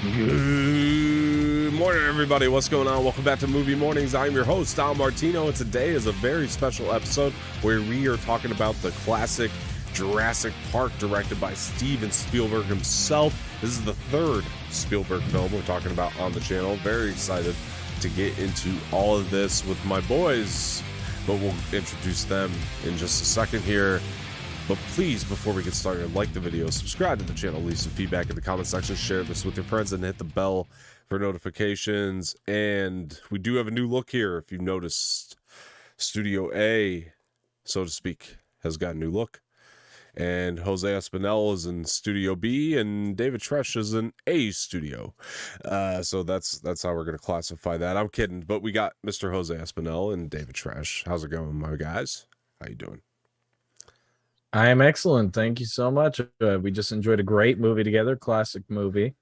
Good morning, everybody. What's going on? Welcome back to Movie Mornings. I'm your host, Al Martino, and today is a very special episode where we are talking about the classic Jurassic Park, directed by Steven Spielberg himself. This is the third Spielberg film we're talking about on the channel. Very excited to get into all of this with my boys, but we'll introduce them in just a second here. But please, before we get started, like the video, subscribe to the channel, leave some feedback in the comment section, share this with your friends, and hit the bell for notifications. And we do have a new look here. If you noticed, Studio A, so to speak, has got a new look. And Jose Espinel is in Studio B, and David Tresh is in A studio. So that's how we're going to classify that. I'm kidding, but we got Mr. Jose Espinel and David Tresh. How's it going, my guys? How you doing? I am excellent. Thank you so much. We just enjoyed a great movie together, classic movie.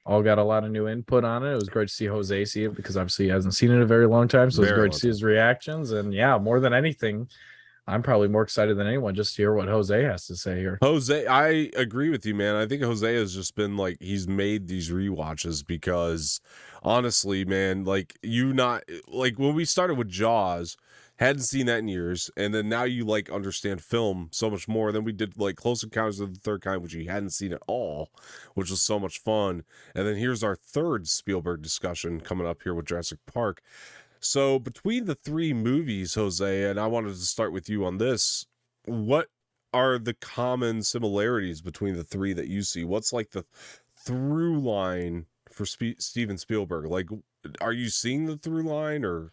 All got a lot of new input on it. It was great to see Jose see it because obviously he hasn't seen it in a very long time. So it's great to see his reactions. And yeah, more than anything, I'm probably more excited than anyone just to hear what Jose has to say here. Jose, I agree with you, man. I think Jose has just been like, he's made these rewatches because honestly, man, like when we started with Jaws, hadn't seen that in years, and then now you like understand film so much more. Then we did like Close Encounters of the Third Kind, which you hadn't seen at all, which was so much fun. And then here's our third Spielberg discussion coming up here with Jurassic Park. So between the three movies, Jose, and I wanted to start with you on this, what are the common similarities between the three that you see? What's like the through line for Steven Spielberg? Like, are you seeing the through line or?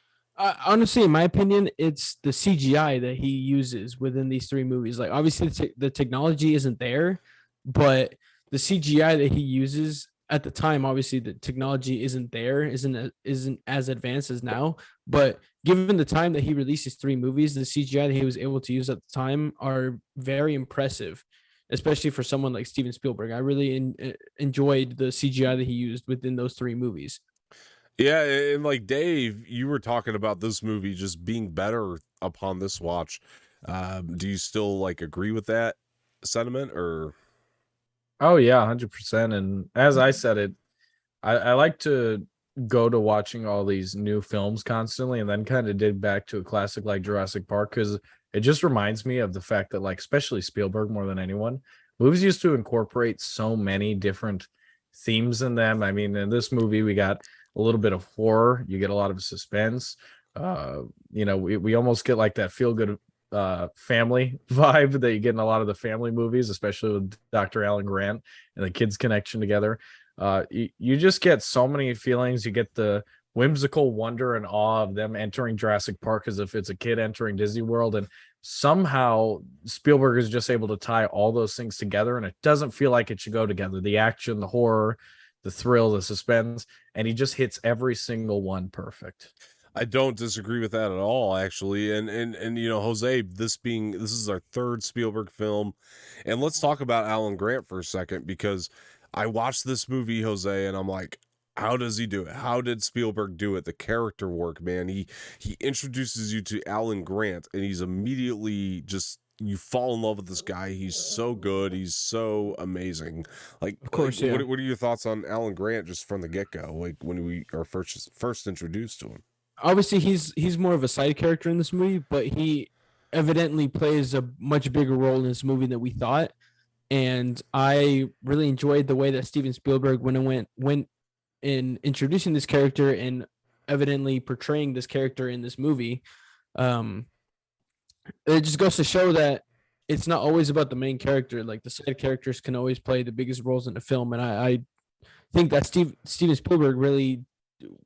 Honestly, in my opinion, it's the CGI that he uses within these three movies. Like, obviously, the technology isn't there, but the CGI that he uses at the time, obviously, the technology isn't there, isn't as advanced as now. But given the time that he released his three movies, the CGI that he was able to use at the time are very impressive, especially for someone like Steven Spielberg. I really enjoyed the CGI that he used within those three movies. Yeah, and like Dave, you were talking about this movie just being better upon this watch. Do you still like agree with that sentiment or? Oh yeah, 100%. And as I said it, I like to go to watching all these new films constantly and then kind of dig back to a classic like Jurassic Park because it just reminds me of the fact that, like, especially Spielberg more than anyone, movies used to incorporate so many different themes in them. I mean, in this movie, we got a little bit of horror, you get a lot of suspense. We almost get like that feel good family vibe that you get in a lot of the family movies, especially with Dr. Alan Grant and the kids' connection together. You just get so many feelings. You get the whimsical wonder and awe of them entering Jurassic Park as if it's a kid entering Disney World, and somehow Spielberg is just able to tie all those things together, and it doesn't feel like it should go together. The action, the horror, the thrill, the suspense, and he just hits every single one perfect. I don't disagree with that at all, actually. And you know, Jose, this is our third Spielberg film, and let's talk about Alan Grant for a second, because I watched this movie, Jose, and I'm like, how does he do it? How did Spielberg do it? The character work, man. He introduces you to Alan Grant, and he's immediately just, you fall in love with this guy. He's so good. He's so amazing. Like, Of course, like, yeah. what are your thoughts on Alan Grant just from the get-go? Like when we are first introduced to him? Obviously, he's more of a side character in this movie, but he evidently plays a much bigger role in this movie than we thought. And I really enjoyed the way that Steven Spielberg went in introducing this character and evidently portraying this character in this movie. It just goes to show that it's not always about the main character. Like, the side characters can always play the biggest roles in the film. And I think that Steven Spielberg really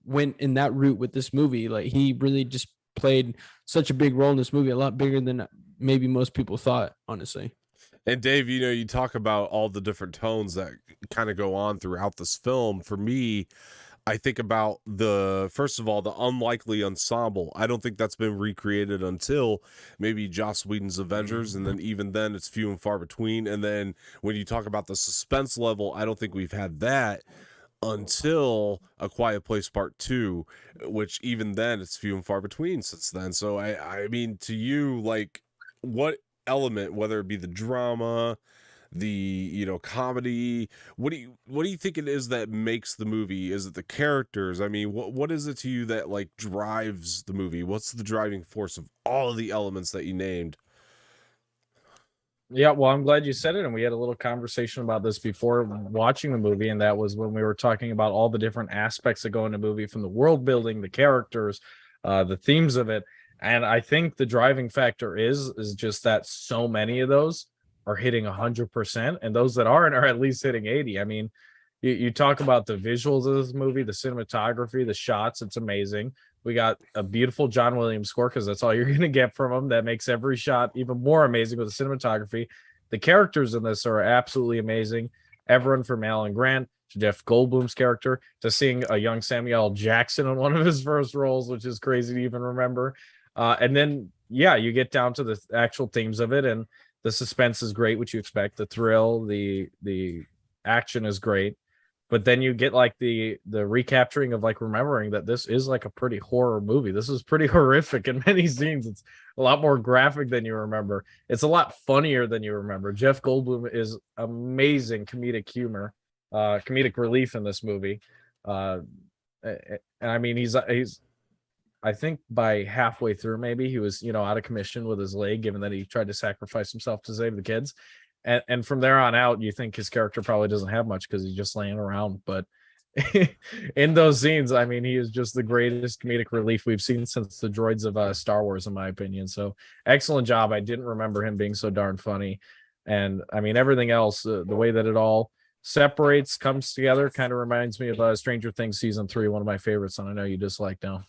went in that route with this movie. Like, he really just played such a big role in this movie, a lot bigger than maybe most people thought, honestly. And Dave, you know, you talk about all the different tones that kind of go on throughout this film. For me, I think about first of all, the unlikely ensemble. I don't think that's been recreated until maybe Joss Whedon's Avengers, and then even then it's few and far between. And then when you talk about the suspense level, I don't think we've had that until A Quiet Place Part 2, which even then it's few and far between since then. So I mean, to you, like, what element, whether it be the drama, comedy. What do you think it is that makes the movie? Is it the characters? I mean, what is it to you that like drives the movie? What's the driving force of all of the elements that you named? Yeah, well, I'm glad you said it. And we had a little conversation about this before watching the movie. And that was when we were talking about all the different aspects that go into a movie, from the world building, the characters, the themes of it. And I think the driving factor is just that so many of those are hitting 100%. And those that aren't are at least hitting 80. I mean, you talk about the visuals of this movie, the cinematography, the shots, it's amazing. We got a beautiful John Williams score, because that's all you're going to get from him. That makes every shot even more amazing with the cinematography. The characters in this are absolutely amazing. Everyone from Alan Grant to Jeff Goldblum's character to seeing a young Samuel L. Jackson in one of his first roles, which is crazy to even remember. And then, yeah, you get down to the actual themes of it, and the suspense is great, which you expect. The thrill, the action is great. But then you get like the recapturing of like remembering that this is like a pretty horror movie. This is pretty horrific in many scenes. It's a lot more graphic than you remember. It's a lot funnier than you remember. Jeff Goldblum is amazing comedic humor, comedic relief in this movie. And I mean, he's I think by halfway through, maybe he was, out of commission with his leg, given that he tried to sacrifice himself to save the kids. And from there on out, you think his character probably doesn't have much because he's just laying around. But in those scenes, I mean, he is just the greatest comedic relief we've seen since the droids of Star Wars, in my opinion. So excellent job. I didn't remember him being so darn funny. And I mean, everything else, the way that it all separates, comes together, kind of reminds me of Stranger Things season 3, one of my favorites. And I know you dislike now.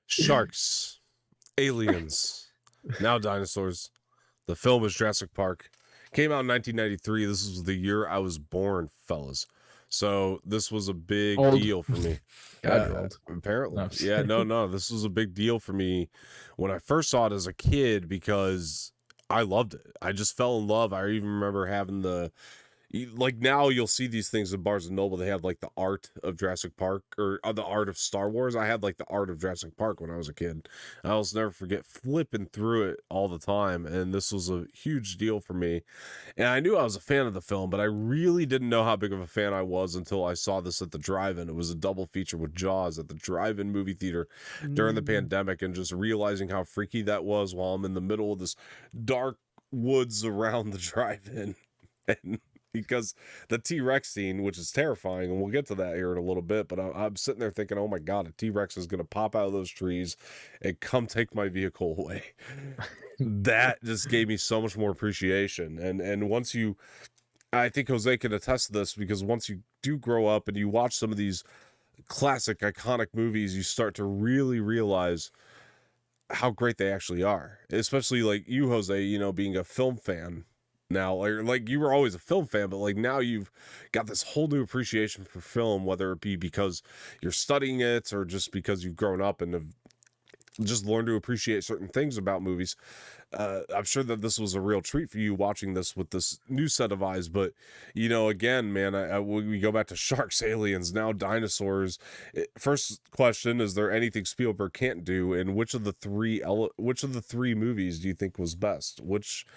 Sharks, aliens, now dinosaurs. The film is Jurassic Park. Came out in 1993. This was the year I was born, fellas. So this was a big deal for me. Apparently. No. Yeah, no. This was a big deal for me when I first saw it as a kid, because I loved it. I just fell in love. I even remember having like, now you'll see these things in Barnes and Noble. They have like the art of Jurassic Park, or the art of Star Wars. I had like the art of Jurassic Park when I was a kid. I'll never forget flipping through it all the time. And this was a huge deal for me. And I knew I was a fan of the film, but I really didn't know how big of a fan I was until I saw this at the drive-in. It was a double feature with Jaws at the drive-in movie theater during the pandemic, and just realizing how freaky that was while I'm in the middle of this dark woods around the drive-in. And because the T-Rex scene, which is terrifying, and we'll get to that here in a little bit, but I'm sitting there thinking, oh my God, a T-Rex is going to pop out of those trees and come take my vehicle away. That just gave me so much more appreciation. And once I think Jose can attest to this, because once you do grow up and you watch some of these classic, iconic movies, you start to really realize how great they actually are. Especially like you, Jose, being a film fan now, like you were always a film fan, but like now you've got this whole new appreciation for film, whether it be because you're studying it or just because you've grown up and have just learned to appreciate certain things about movies. I'm sure that this was a real treat for you watching this with this new set of eyes. But again, man, we go back to sharks, aliens, now dinosaurs. First question: is there anything Spielberg can't do? And which of the three movies do you think was best? Which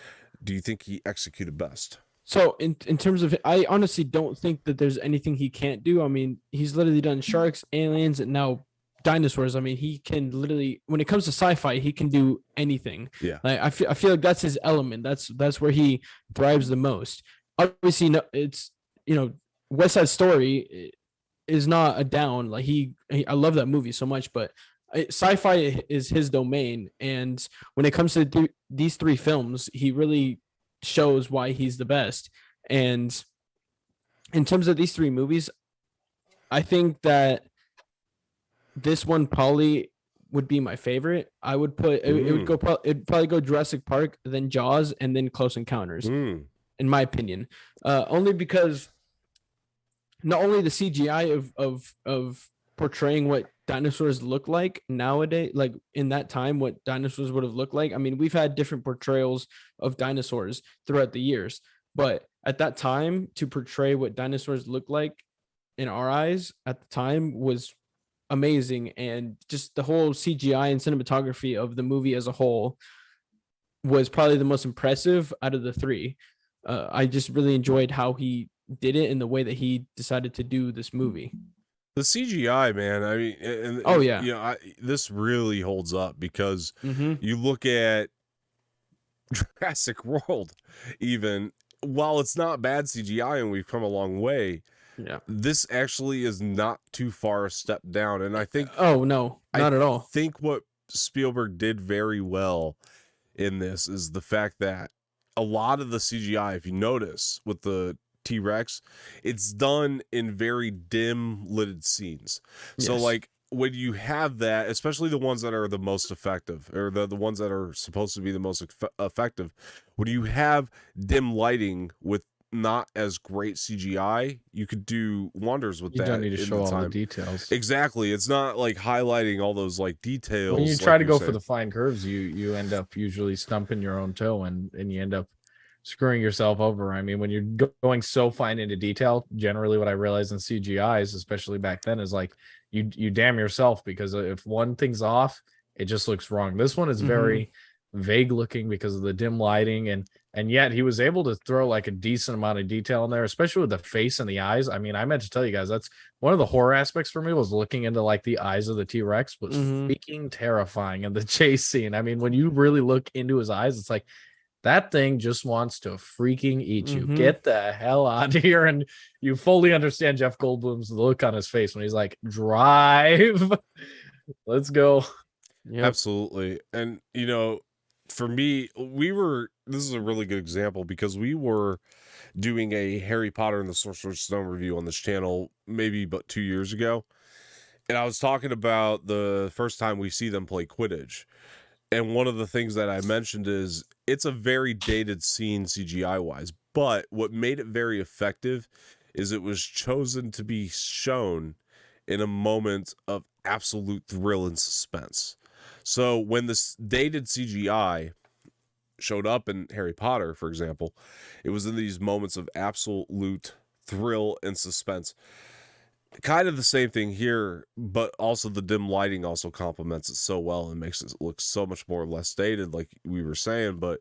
do you think he executed best? So in terms of, I honestly don't think that there's anything he can't do. I mean, he's literally done sharks, aliens, and now dinosaurs. I mean, he can literally, when it comes to sci-fi, he can do anything. Yeah. Like I feel like that's his element. That's where he thrives the most. Obviously, no, it's West Side Story is not a down. Like I love that movie so much, but sci-fi is his domain. And when it comes to these three films, he really shows why he's the best. And in terms of these three movies, I think that this one probably would be my favorite. I would put it'd probably go Jurassic Park, then Jaws, and then Close Encounters, in my opinion. Only because not only the CGI of portraying what dinosaurs look like nowadays, like in that time, what dinosaurs would have looked like. I mean, we've had different portrayals of dinosaurs throughout the years, but at that time, to portray what dinosaurs look like in our eyes at the time was amazing. And just the whole CGI and cinematography of the movie as a whole was probably the most impressive out of the three. I just really enjoyed how he did it and the way that he decided to do this movie. The CGI, man. I mean, and Oh, yeah. you know, this really holds up because Mm-hmm. you look at Jurassic World, even while it's not bad CGI and we've come a long way, Yeah. this actually is not too far a step down. And I think, Oh no, not at all. think what Spielberg did very well in this is the fact that a lot of the CGI, if you notice with the T-Rex, it's done in very dim lighted scenes. So Yes. like when you have that, especially the ones that are the most effective, or the ones that are supposed to be the most effective, when you have dim lighting with not as great CGI, you could do wonders with You that. don't need to in show all the time. details. Exactly. It's not like highlighting all those like details. When you like try to you're go saying. for the fine curves, you end up usually stumping your own toe, and you end up screwing yourself over. I mean, when you're going so fine into detail, generally what I realize in CGIs, especially back then, is like you damn yourself, because if one thing's off, it just looks wrong. This one is very vague looking because of the dim lighting, and yet he was able to throw like a decent amount of detail in there, especially with the face and the eyes. I mean, I meant to tell you guys, that's one of the horror aspects for me, was looking into like the eyes of the T-Rex was freaking terrifying in the chase scene. I mean, when you really look into his eyes, it's like that thing just wants to freaking eat you. Get the hell out of here. And you fully understand Jeff Goldblum's look on his face when he's like, drive. Let's go. Yep. Absolutely. And you know, for me, this is a really good example because we were doing a Harry Potter and the Sorcerer's Stone review on this channel maybe about 2 years ago. And I was talking about the first time we see them play Quidditch. And one of the things that I mentioned is it's a very dated scene CGI wise, but what made it very effective is it was chosen to be shown in a moment of absolute thrill and suspense. So when this dated CGI showed up in Harry Potter, for example, it was in these moments of absolute thrill and suspense. Kind of the same thing here, but also the dim lighting also complements it so well and makes it look so much more less dated, like we were saying. But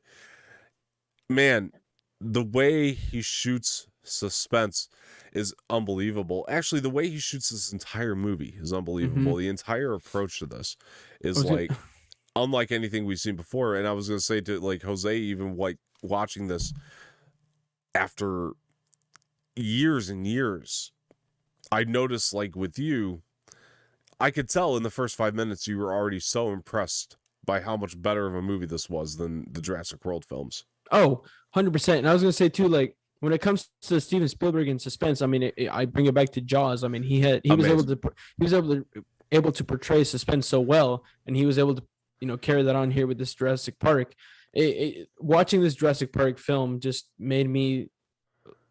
man, the way he shoots suspense is unbelievable. Actually, the way he shoots this entire movie is unbelievable. The entire approach to this is like unlike anything we've seen before. And I was going to say to like Jose, even like watching this after years and years, I noticed like with you, I could tell in the first 5 minutes you were already so impressed by how much better of a movie this was than the Jurassic World films. Oh, 100%. And I was going to say too, like when it comes to Steven Spielberg and suspense, I mean, I bring it back to Jaws. I mean, he was able to portray suspense so well, and he was able to, carry that on here with this Jurassic Park. Watching this Jurassic Park film just made me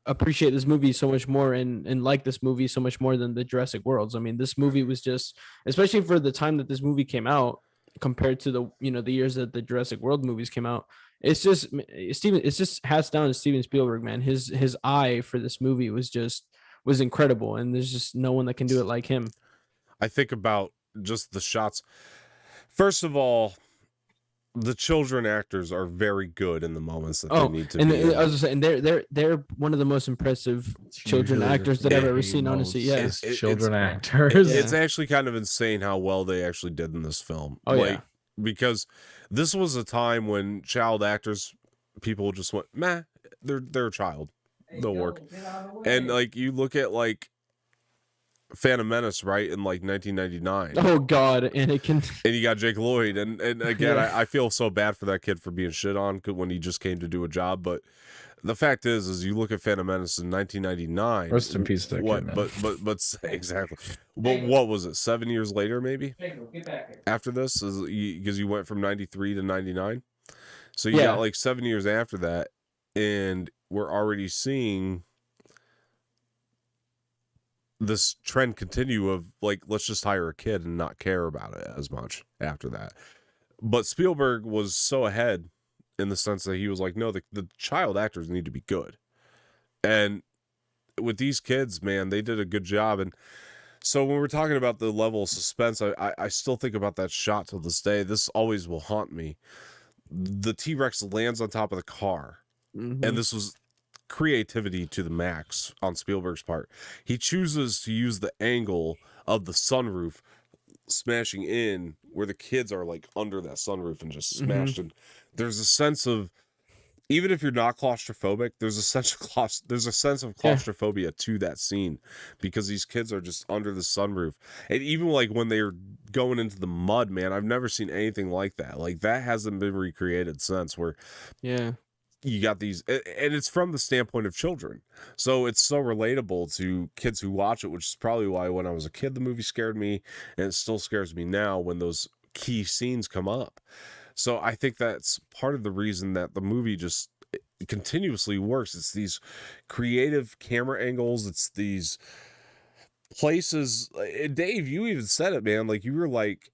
appreciate this movie so much more and like this movie so much more than the Jurassic Worlds. I mean, this movie was just, especially for the time that this movie came out compared to the years that the Jurassic World movies came out. It's just hats down to Steven Spielberg, man. His eye for this movie was incredible, and there's just no one that can do it like him. I think about just the shots. First of all, the children actors are very good in the moments that they need to be. I was just saying, they're one of the most impressive children actors that I've ever seen. Honestly, yeah, children actors. It's actually kind of insane how well they actually did in this film. Because this was a time when child actors, people just went, meh, they're a child, they'll work. And like you look at like Phantom Menace, right, in like 1999. Oh God, Anakin. And you got Jake Lloyd, and again, I feel so bad for that kid for being shit on when he just came to do a job. But the fact is you look at Phantom Menace in 1999. Rest in peace, that what? Kid, but exactly. But what was it? 7 years later, maybe. After this, because you went from 93 to 99, so you got like 7 years after that, and we're already seeing this trend continue of like, let's just hire a kid and not care about it as much after that. But Spielberg was so ahead in the sense that he was like, no, the child actors need to be good. And with these kids, man, they did a good job. And so when we're talking about the level of suspense, I still think about that shot till this day. This always will haunt me. The T-Rex lands on top of the car. And this was creativity to the max on Spielberg's part. He chooses to use the angle of the sunroof smashing in where the kids are like under that sunroof and just smashed. And there's a sense of, even if you're not claustrophobic, there's a sense of claustrophobia to that scene because these kids are just under the sunroof. And even like when they're going into the mud, man, I've never seen anything like that. Like that hasn't been recreated since, where you got these, and it's from the standpoint of children. So it's so relatable to kids who watch it, which is probably why when I was a kid, the movie scared me, and it still scares me now when those key scenes come up. So I think that's part of the reason that the movie just continuously works. It's these creative camera angles. It's these places. Dave, you even said it, man. Like you were like,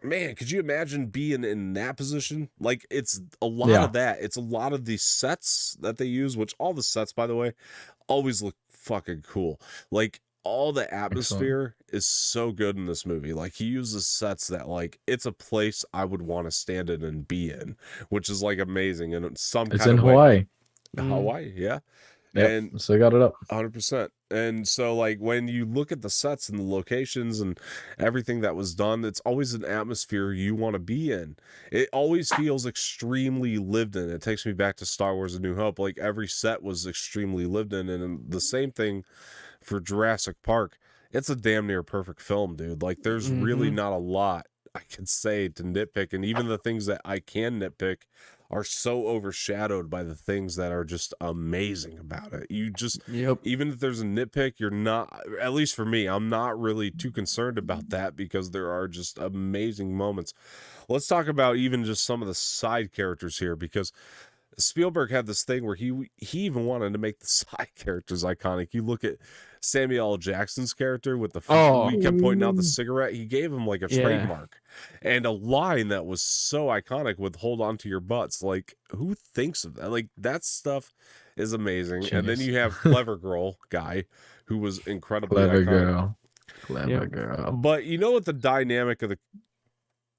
man, could you imagine being in that position? Like it's a lot of that. It's a lot of these sets that they use, which all the sets, by the way, always look fucking cool. Like all the atmosphere is so good in this movie. Like he uses sets that like it's a place I would want to stand in and be in, which is like amazing. And it's in Hawaii. Hawaii, yeah. Yep. And so I got it up 100%. And so like when you look at the sets and the locations and everything that was done, it's always an atmosphere you want to be in. It always feels extremely lived in. It takes me back to Star Wars: A New Hope. Like every set was extremely lived in. And the same thing for Jurassic Park. It's a damn near perfect film, dude. Like there's really not a lot I can say to nitpick, and even the things that I can nitpick are so overshadowed by the things that are just amazing about it. You just, even if there's a nitpick, you're not, at least for me, I'm not really too concerned about that because there are just amazing moments. Let's talk about even just some of the side characters here, because Spielberg had this thing where he even wanted to make the side characters iconic. You look at Samuel L. Jackson's character with the we kept pointing out the cigarette. He gave him like a trademark and a line that was so iconic with "Hold on to your butts." Like who thinks of that? Like that stuff is amazing. Genius. And then you have Clever Girl guy who was incredibly iconic. Clever girl. But you know what the dynamic of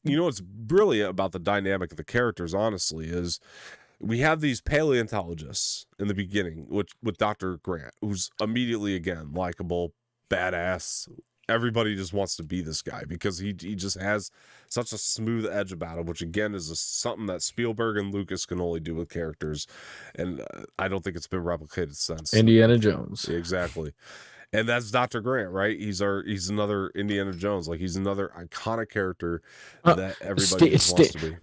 what's brilliant about the dynamic of the characters, honestly, is we have these paleontologists in the beginning, with Dr. Grant, who's immediately, again, likable, badass. Everybody just wants to be this guy because he just has such a smooth edge about him, which, again, is something that Spielberg and Lucas can only do with characters. And I don't think it's been replicated since. Indiana Jones. Exactly. And that's Dr. Grant, right? He's another Indiana Jones. Like, he's another iconic character that everybody just wants to be.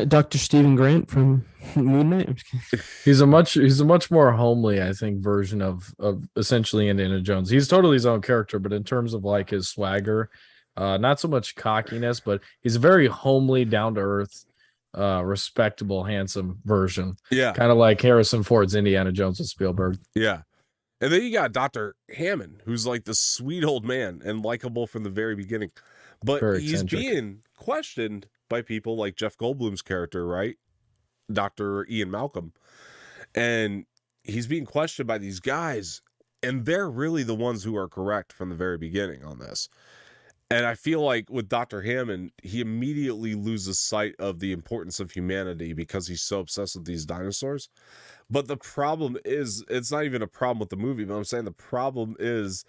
Dr. Stephen Grant from Moon Knight. He's a much more homely, I think, version of essentially Indiana Jones. He's totally his own character, but in terms of like his swagger, not so much cockiness, but he's a very homely, down to earth, respectable, handsome version. Yeah, kind of like Harrison Ford's Indiana Jones with Spielberg. Yeah, and then you got Dr. Hammond, who's like the sweet old man and likable from the very beginning, but he's being questioned by people like Jeff Goldblum's character, right? Dr. Ian Malcolm. And he's being questioned by these guys, and they're really the ones who are correct from the very beginning on this. And I feel like with Dr. Hammond, he immediately loses sight of the importance of humanity because he's so obsessed with these dinosaurs. But the problem is, it's not even a problem with the movie, but I'm saying the problem is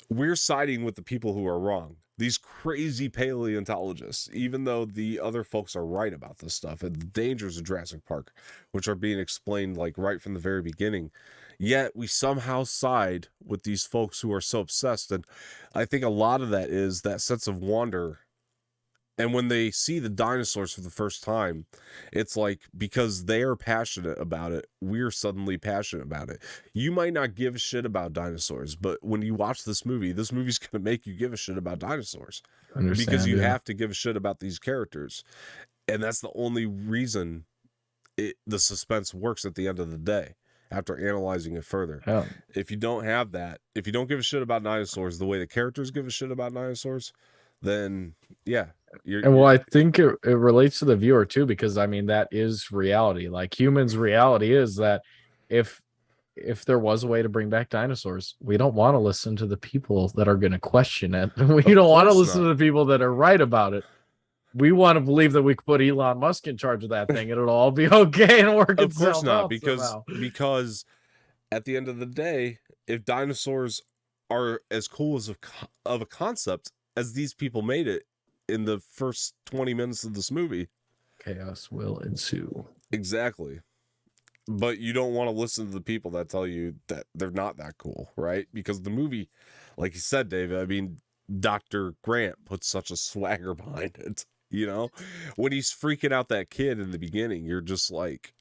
we're siding with the people who are wrong. These crazy paleontologists, even though the other folks are right about this stuff and the dangers of Jurassic Park, which are being explained like right from the very beginning, yet we somehow side with these folks who are so obsessed. And I think a lot of that is that sense of wonder. And when they see the dinosaurs for the first time, it's like, because they're passionate about it, we're suddenly passionate about it. You might not give a shit about dinosaurs, but when you watch this movie's going to make you give a shit about dinosaurs. Because you have to give a shit about these characters. And that's the only reason the suspense works at the end of the day, after analyzing it further. Yeah. If you don't have that, if you don't give a shit about dinosaurs the way the characters give a shit about dinosaurs, then yeah. I think it relates to the viewer too, because I mean, that is reality. Like humans' reality is that if there was a way to bring back dinosaurs, we don't want to listen to the people that are going to question it. We don't want to listen to the people that are right about it. We want to believe that we could put Elon Musk in charge of that thing and it'll all be okay and work itself out. Of course not, because at the end of the day, if dinosaurs are as cool as of a concept as these people made it in the first 20 minutes of this movie, chaos will ensue. Exactly. But you don't want to listen to the people that tell you that they're not that cool, right? Because the movie, like you said, David, I mean, Dr. Grant puts such a swagger behind it. You know, when he's freaking out that kid in the beginning, you're just like,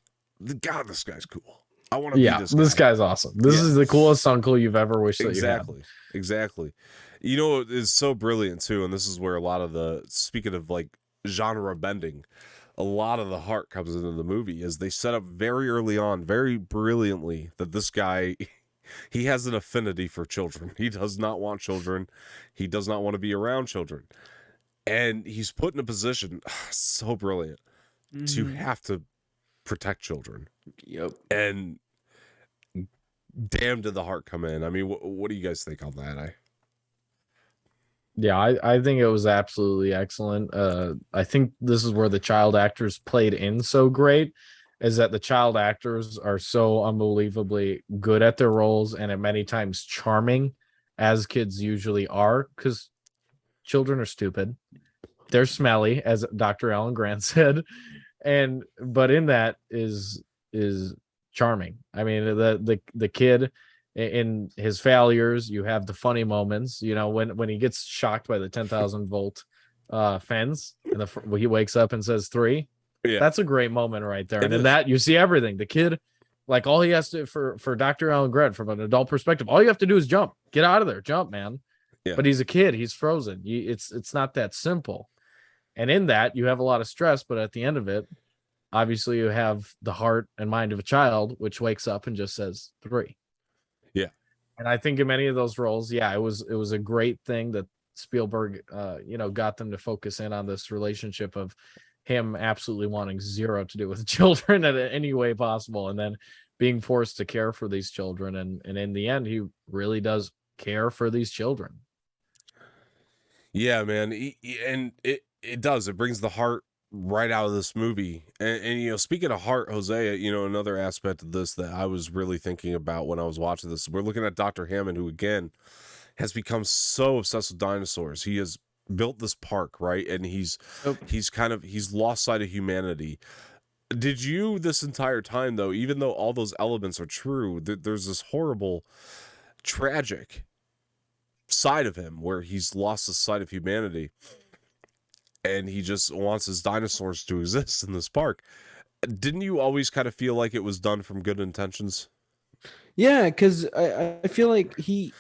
God, this guy's cool. I want to be this guy. This guy's awesome. This is the coolest uncle you've ever wished that you had. Exactly. You know, it is so brilliant too. And this is where a lot of speaking of like genre bending, a lot of the heart comes into the movie is they set up very early on, very brilliantly, that this guy, he has an affinity for children. He does not want children. He does not want to be around children. And he's put in a position, so brilliant, to have to protect children. Yep. And damn, did the heart come in. I mean, what do you guys think on that? Yeah, I think it was absolutely excellent. I think this is where the child actors played in so great, is that the child actors are so unbelievably good at their roles and at many times charming, as kids usually are, because children are stupid. They're smelly, as Dr. Alan Grant said. But in that is charming. I mean, the kid in his failures, you have the funny moments, you know, when he gets shocked by the 10,000 volt fence and he wakes up and says 3. Yeah. That's a great moment right there. And in that you see everything. The kid, like, all he has to for Dr. Alan Grant, from an adult perspective, all you have to do is jump. Get out of there. Jump, man. Yeah. But he's a kid. He's frozen. It's not that simple. And in that, you have a lot of stress, but at the end of it, obviously you have the heart and mind of a child, which wakes up and just says 3. Yeah. And I think in many of those roles, it was a great thing that Spielberg, got them to focus in on this relationship of him absolutely wanting zero to do with children in any way possible, and then being forced to care for these children. And in the end, he really does care for these children. Yeah, man. And it does. It brings the heart right out of this movie. And speaking of heart, Jose, another aspect of this that I was really thinking about when I was watching this, we're looking at Dr. Hammond, who again has become so obsessed with dinosaurs. He has built this park, right? And he's lost sight of humanity. Did you, this entire time though, even though all those elements are true, there's this horrible, tragic side of him where he's lost the sight of humanity and he just wants his dinosaurs to exist in this park. Didn't you always kind of feel like it was done from good intentions? Yeah, because I feel like he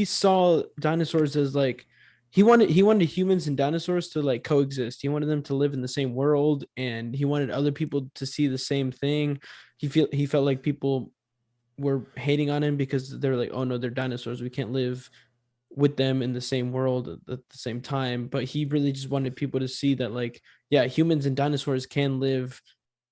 saw dinosaurs as like he wanted humans and dinosaurs to like coexist. He wanted them to live in the same world, and he wanted other people to see the same thing. He felt like people were hating on him because they're like, oh no, they're dinosaurs, we can't live with them in the same world at the same time. But he really just wanted people to see that, like, yeah, humans and dinosaurs can live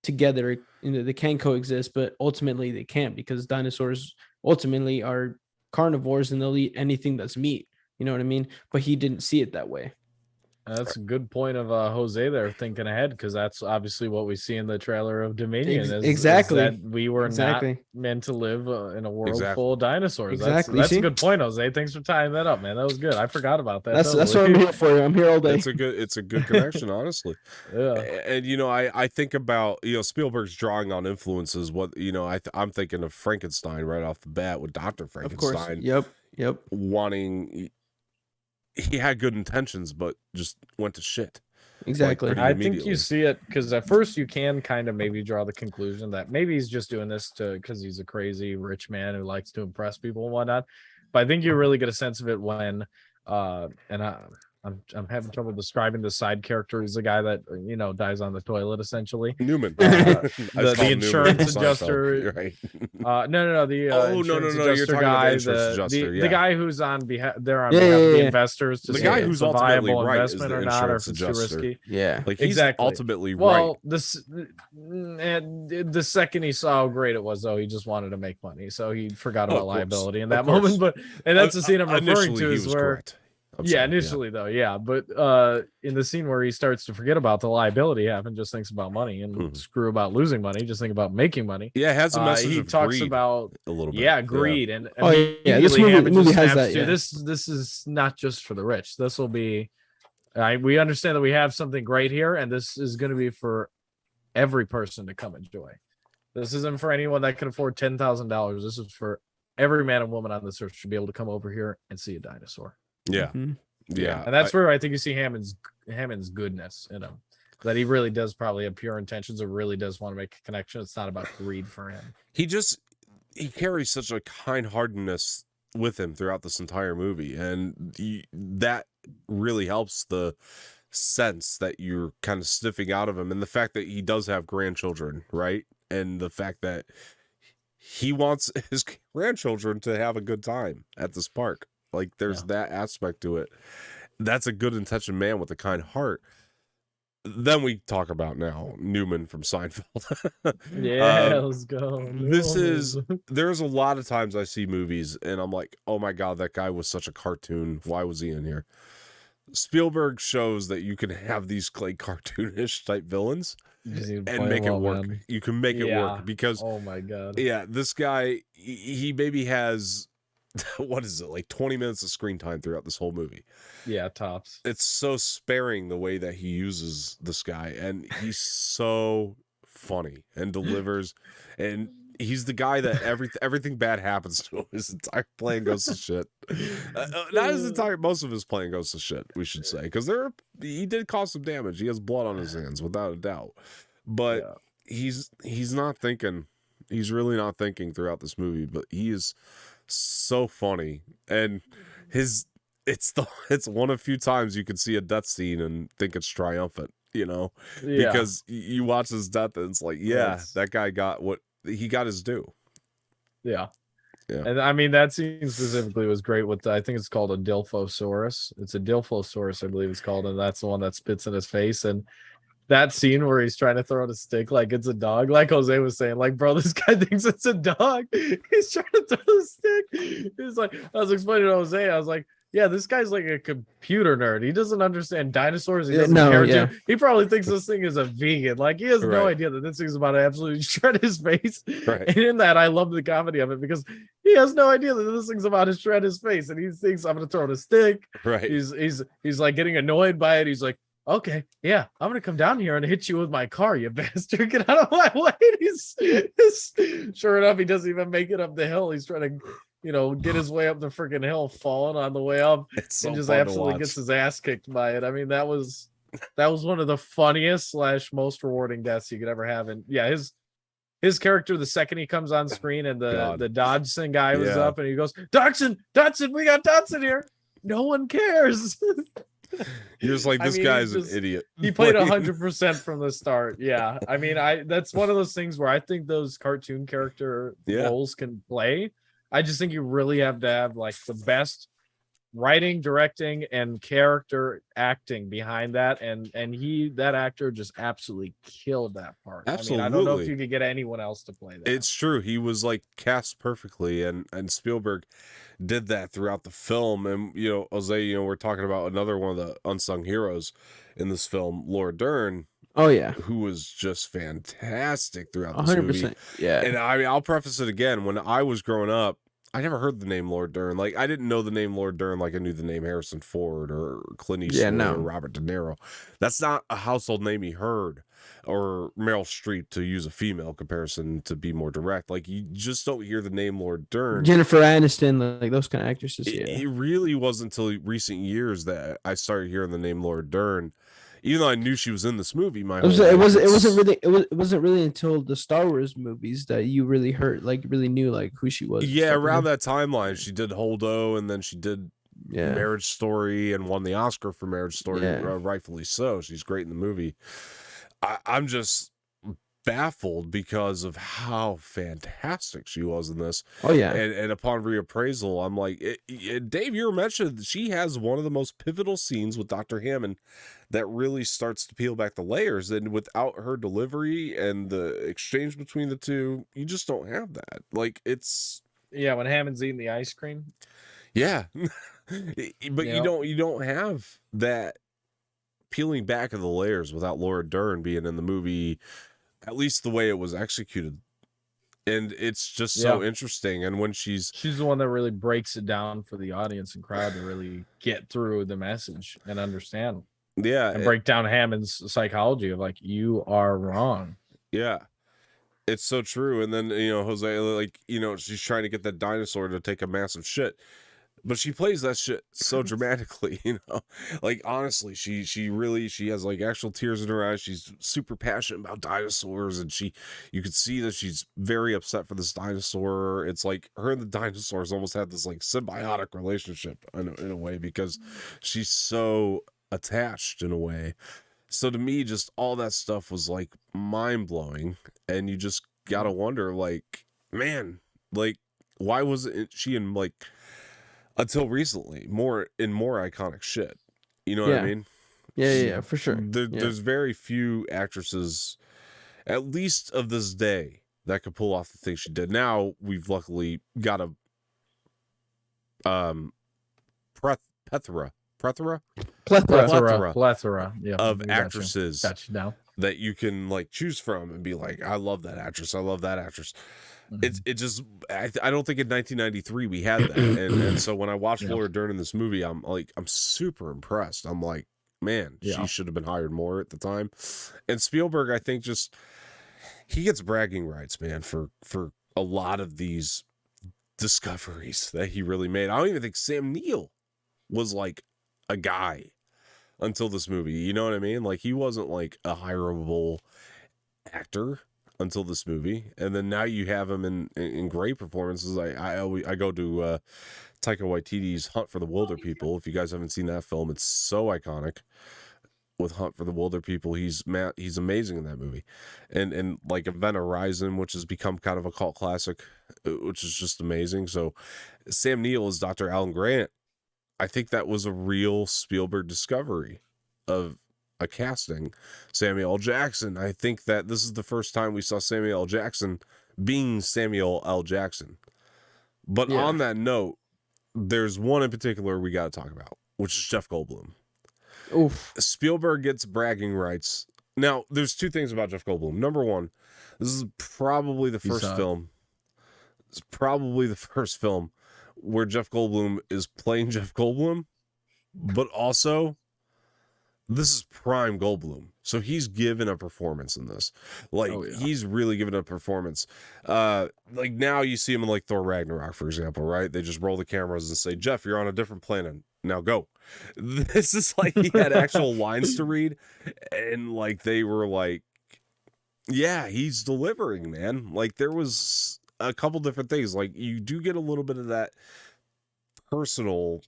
together, they can coexist, but ultimately they can't, because dinosaurs ultimately are carnivores and they'll eat anything that's meat, you know what I mean? But he didn't see it that way. That's a good point of Jose there, thinking ahead, because that's obviously what we see in the trailer of Dominion. Exactly. Is that we were not meant to live in a world full of dinosaurs. Exactly. That's a good point, Jose. Thanks for tying that up, man. That was good. I forgot about that. That's what I'm here for. I'm here all day. It's a good connection, honestly. Yeah. And I think about Spielberg's drawing on influences. What I'm thinking of Frankenstein right off the bat with Dr. Frankenstein. Of course. Yep. Wanting. He had good intentions, but just went to shit. Exactly. I think you see it because at first you can kind of maybe draw the conclusion that maybe he's just doing this because he's a crazy rich man who likes to impress people and whatnot. But I think you really get a sense of it when, I'm having trouble describing the side character. He's the guy that dies on the toilet, essentially. Newman, the insurance adjuster. Right. No. The you're talking guy, about the adjuster. The guy who's on behalf of the investors. To the guy who's a viable right investment or not, or if it's too risky. Yeah, like he's ultimately right. Well, the second he saw how great it was, though, he just wanted to make money, so he forgot about liability in that moment. And that's the scene I'm referring to, is where. Yeah, initially though, yeah, but in the scene where he starts to forget about the liability, Hammond just thinks about money and screw about losing money, just think about making money. Yeah, it has a message he of talks greed about a little bit. yeah, greed, and Oh yeah, this immediately Hammond movie just has snaps that. to Yeah. this is not just for the rich. This will be we understand that we have something great here, and this is going to be for every person to come enjoy. This isn't for anyone that can afford $10,000. This is for every man and woman on this earth should be able to come over here and see a dinosaur. Yeah. Mhm. Yeah. And that's where I think you see Hammond's goodness in him. That he really does probably have pure intentions or really does want to make a connection. It's not about greed for him. He carries such a kind-heartedness with him throughout this entire movie, and that really helps the sense that you're kind of sniffing out of him, and the fact that he does have grandchildren, right? And the fact that he wants his grandchildren to have a good time at this park. Like, there's that aspect to it. That's a good intentioned man with a kind heart. Then we talk about now Newman from Seinfeld. Let's go. There's a lot of times I see movies and I'm like, oh my God, that guy was such a cartoon. Why was he in here? Spielberg shows that you can have these like cartoonish type villains and make it work. Man. You can make it work because, oh my God. Yeah, this guy, he maybe has, what is it, like 20 minutes of screen time throughout this whole movie. Yeah, tops. It's so sparing the way that he uses this guy, and he's so funny and delivers, and he's the guy that everything bad happens to him. His entire plan goes to shit. Most of his plan goes to shit, we should say, because he did cause some damage. He has blood on his hands, without a doubt. But he's not thinking. He's really not thinking throughout this movie. But he is so funny, and it's one of few times you can see a death scene and think it's triumphant. Because you watch his death and it's like, that guy got what he got his due. Yeah. And I mean, that scene specifically was great with, I think it's called a Dilphosaurus. It's a Dilphosaurus, I believe it's called. And that's the one that spits in his face. And that scene where he's trying to throw out a stick like it's a dog, like Jose was saying, like, bro, this guy thinks it's a dog. He's trying to throw the stick. He's like, I was explaining to Jose, I was like, yeah, this guy's like a computer nerd. He doesn't understand dinosaurs. He doesn't care to. He probably thinks this thing is a vegan. Like, he has no idea that this thing's about to absolutely shred his face. Right. And in that, I love the comedy of it because he has no idea that this thing's about to shred his face. And he thinks, I'm going to throw it a stick. Right. He's like getting annoyed by it. He's like, okay, yeah, I'm going to come down here and hit you with my car, you bastard. Get out of my way. He's sure enough, he doesn't even make it up the hill. He's trying to get his way up the freaking hill, falling on the way up, and just absolutely gets his ass kicked by it. I mean, that was one of the funniest / most rewarding deaths you could ever have. And yeah, his character, the second he comes on screen and the Dodgson guy was up and he goes, Dodgson, we got Dodgson here. No one cares. You're just like, this guy's an idiot. He played 100% from the start. Yeah. I mean, that's one of those things where I think those cartoon character roles can play. I just think you really have to have like the best writing, directing, and character acting behind that. And that actor just absolutely killed that part. Absolutely. I mean, I don't know if you could get anyone else to play that. It's true. He was like cast perfectly, and Spielberg did that throughout the film. And Jose, we're talking about another one of the unsung heroes in this film, Laura Dern. Oh yeah, who was just fantastic throughout this 100%, movie. Yeah, and I mean, I'll preface it again. When I was growing up, I never heard the name Laura Dern. Like, I didn't know the name Laura Dern like I knew the name Harrison Ford or Clint Eastwood or Robert De Niro. That's not a household name you heard. Or Meryl Streep, to use a female comparison to be more direct. Like, you just don't hear the name Laura Dern. Jennifer Aniston, like those kind of actresses. It really wasn't until recent years that I started hearing the name Laura Dern. Even though I knew she was in this movie, it wasn't really until the Star Wars movies that you really knew like who she was. Yeah, around that timeline, she did Holdo, and then she did Marriage Story, and won the Oscar for Marriage Story, rightfully so. She's great in the movie. I'm just baffled because of how fantastic she was in this. Oh yeah, and upon reappraisal, I'm like, Dave, you mentioned she has one of the most pivotal scenes with Dr. Hammond that really starts to peel back the layers, and without her delivery and the exchange between the two, you just don't have that. Like, it's when Hammond's eating the ice cream. Yeah. But you don't have that peeling back of the layers without Laura Dern being in the movie, at least the way it was executed. And it's just so interesting. And when she's the one that really breaks it down for the audience and crowd to really get through the message and understand. Yeah. And break down Hammond's psychology of like, you are wrong. Yeah. It's so true. And then, Jose, like, she's trying to get that dinosaur to take a massive shit. But she plays that shit so dramatically, like honestly, she has like actual tears in her eyes. She's super passionate about dinosaurs, and you could see that she's very upset for this dinosaur. It's like her and the dinosaurs almost had this like symbiotic relationship in a way, because she's so attached in a way. So to me, just all that stuff was like mind blowing, and you just gotta wonder, like, man, like, why wasn't she in like, until recently, more iconic shit? You know what I mean? Yeah, for sure. There's very few actresses, at least of this day, that could pull off the things she did. Now we've luckily got a plethora of actresses that you can like choose from and be like, I love that actress. I love that actress. I don't think in 1993 we had that, and so when I watched Laura Dern in this movie, I'm super impressed. I'm like, man, she should have been hired more at the time. And Spielberg, I think, just he gets bragging rights, man, for a lot of these discoveries that he really made. I don't even think Sam Neill was like a guy until this movie. You know what I mean? Like, he wasn't like a hireable actor until this movie, and then now you have him in great performances. I go to Taika Waititi's Hunt for the Wilder People. If you guys haven't seen that film, it's so iconic. With Hunt for the Wilder People, he's amazing in that movie, and like Event Horizon, which has become kind of a cult classic, which is just amazing. So Sam Neill is Dr. Alan Grant. I think that was a real Spielberg discovery of a casting. Samuel L. Jackson, I think that this is the first time we saw Samuel L. Jackson being Samuel L. Jackson. But on that note, there's one in particular we got to talk about, which is Jeff Goldblum. Oof. Spielberg gets bragging rights. Now, there's two things about Jeff Goldblum. Number one, this is probably the first film. It's probably the first film where Jeff Goldblum is playing Jeff Goldblum, but also this is prime Goldblum. So he's given a performance in this. Like, he's really given a performance. Like, now you see him in like Thor Ragnarok, for example, right? They just roll the cameras and say, Jeff, you're on a different planet. Now go. This is like, he had actual lines to read, and like they were like, yeah, he's delivering, man. Like, there was a couple different things. Like, you do get a little bit of that personal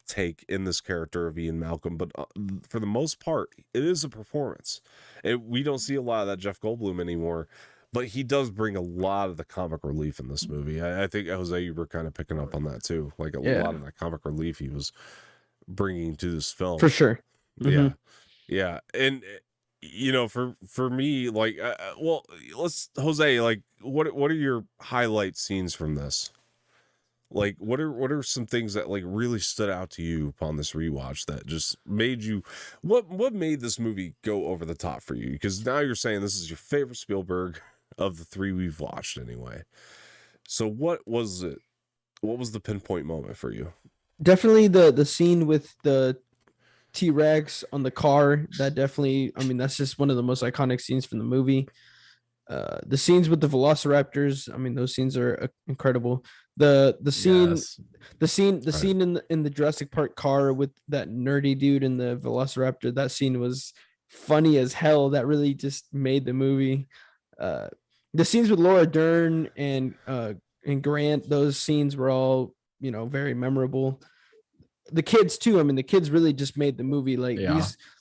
take in this character of Ian Malcolm, but for the most part, it is a performance. We don't see a lot of that Jeff Goldblum anymore, but he does bring a lot of the comic relief in this movie. I think Jose, you were kind of picking up on that too. Like, a lot of that comic relief he was bringing to this film, for sure. Yeah. And for me, like, well, let's, Jose, like, what are your highlight scenes from this? Like, what are some things that like really stood out to you upon this rewatch that just made you, what made this movie go over the top for you? Because now you're saying this is your favorite Spielberg of the three we've watched anyway. So what was it? What was the pinpoint moment for you? Definitely the scene with the T-Rex on the car. That definitely, I mean, that's just one of the most iconic scenes from the movie. The scenes with the Velociraptors, I mean, those scenes are incredible. The scene in the Jurassic Park car with that nerdy dude and the Velociraptor, that scene was funny as hell. That really just made the movie. The scenes with Laura Dern and Grant, those scenes were all, very memorable. The kids too. I mean, the kids really just made the movie. Like,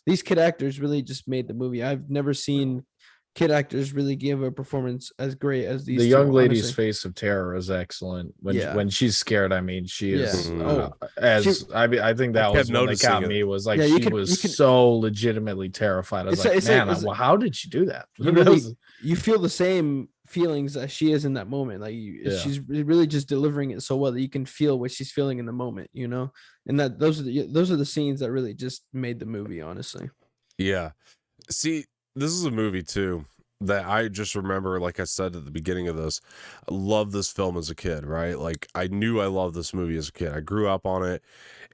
these kid actors really just made the movie. I've never seen kid actors really give a performance as great as these. The young lady's face of terror is excellent when she's scared. I mean, she is. I think that was what got me, was like, she was so legitimately terrified. I was how did she do that? You feel the same feelings that she is in that moment. Like she's really just delivering it so well that you can feel what she's feeling in the moment, you know. And that those are the scenes that really just made the movie, honestly. Yeah. See, this is a movie too that I just remember, like I said at the beginning of this, I loved this film as a kid, right? Like I knew I loved this movie as a kid. I grew up on it.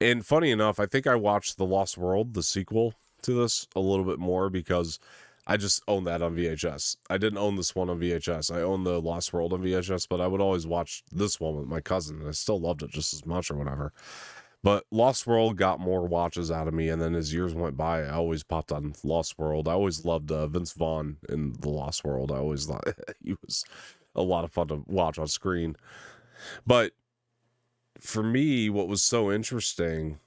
And funny enough, I think I watched The Lost World, the sequel to this, a little bit more because I just owned that on VHS. I didn't own this one on VHS. I owned The Lost World on VHS, but I would always watch this one with my cousin, and I still loved it just as much or whatever. But Lost World got more watches out of me, and then as years went by, I always popped on Lost World. I always loved Vince Vaughn in The Lost World. I always thought he was a lot of fun to watch on screen. But for me, what was so interesting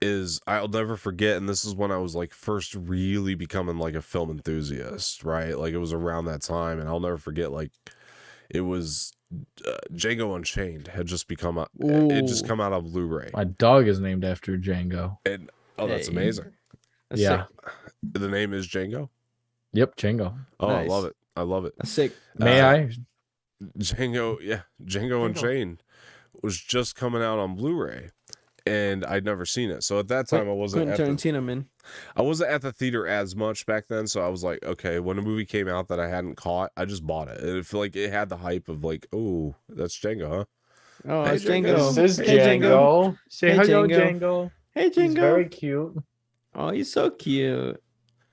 is I'll never forget, and this is when I was like first really becoming like a film enthusiast, right? Like it was around that time, and I'll never forget, like it was Django Unchained had just become it just come out on Blu-ray. My dog is named after Django. And that's amazing. That's Yeah. sick. The name is Django. Yep, Django. Oh, Nice. I love it. I love it. That's sick. May I? Django Unchained was just coming out on Blu-ray, and I'd never seen it. So at that time, I wasn't Quentin Tarantino, man. I wasn't at the theater as much back then. So I was like, okay, when a movie came out that I hadn't caught, I just bought it. And I feel like it had the hype of like, oh, that's Django, huh? Oh, Hey, it's Django. Django. This is Hey, Django. Say Hey, hello, Django. Django. Hey, Django. He's very cute. Oh, he's so cute.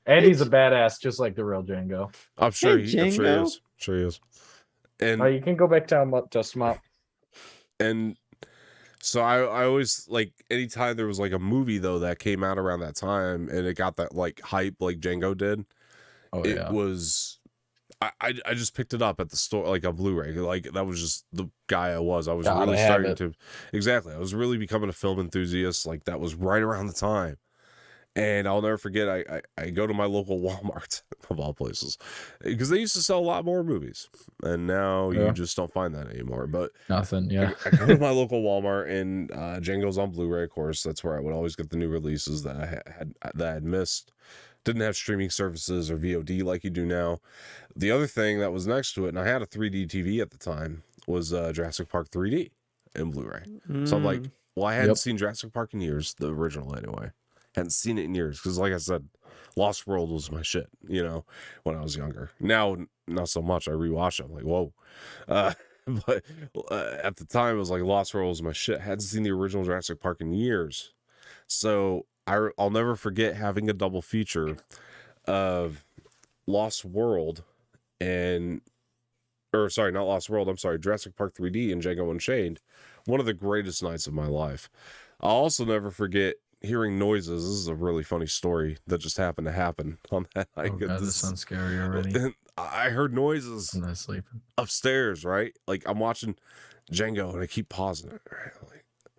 And he's a badass, just like the real Django. I'm sure, Hey, I'm sure he Django. is. Sure he is. And You can go back down, just mop. And so I always, like, anytime there was like a movie though that came out around that time and it got that like hype like Django did, it was I just picked it up at the store, like a Blu-ray. Like that was just the guy I was. I was Gotta really have starting it. to exactly. I was really becoming a film enthusiast. Like that was right around the time. And I'll never forget, I go to my local Walmart, of all places, because they used to sell a lot more movies. And now you just don't find that anymore. But Nothing, yeah. I go to my local Walmart, and Django's on Blu-ray, of course. That's where I would always get the new releases that I had missed. Didn't have streaming services or VOD like you do now. The other thing that was next to it, and I had a 3D TV at the time, was Jurassic Park 3D in Blu-ray. So I'm like, well, I hadn't seen Jurassic Park in years, the original anyway. Hadn't seen it in years because, like I said, Lost World was my shit, you know, when I was younger. Now, not so much. I rewatch it. I'm like, whoa. But at the time, it was like Lost World was my shit. Hadn't seen the original Jurassic Park in years. So I'll never forget having a double feature of Lost World not Lost World. I'm sorry, Jurassic Park 3D and Django Unchained. One of the greatest nights of my life. I'll also never forget hearing noises. This is a really funny story that just happened to happen on that night. Oh God, this sounds scary already. I heard noises I'm not sleeping. upstairs, right? Like I'm watching Django and I keep pausing it. Right?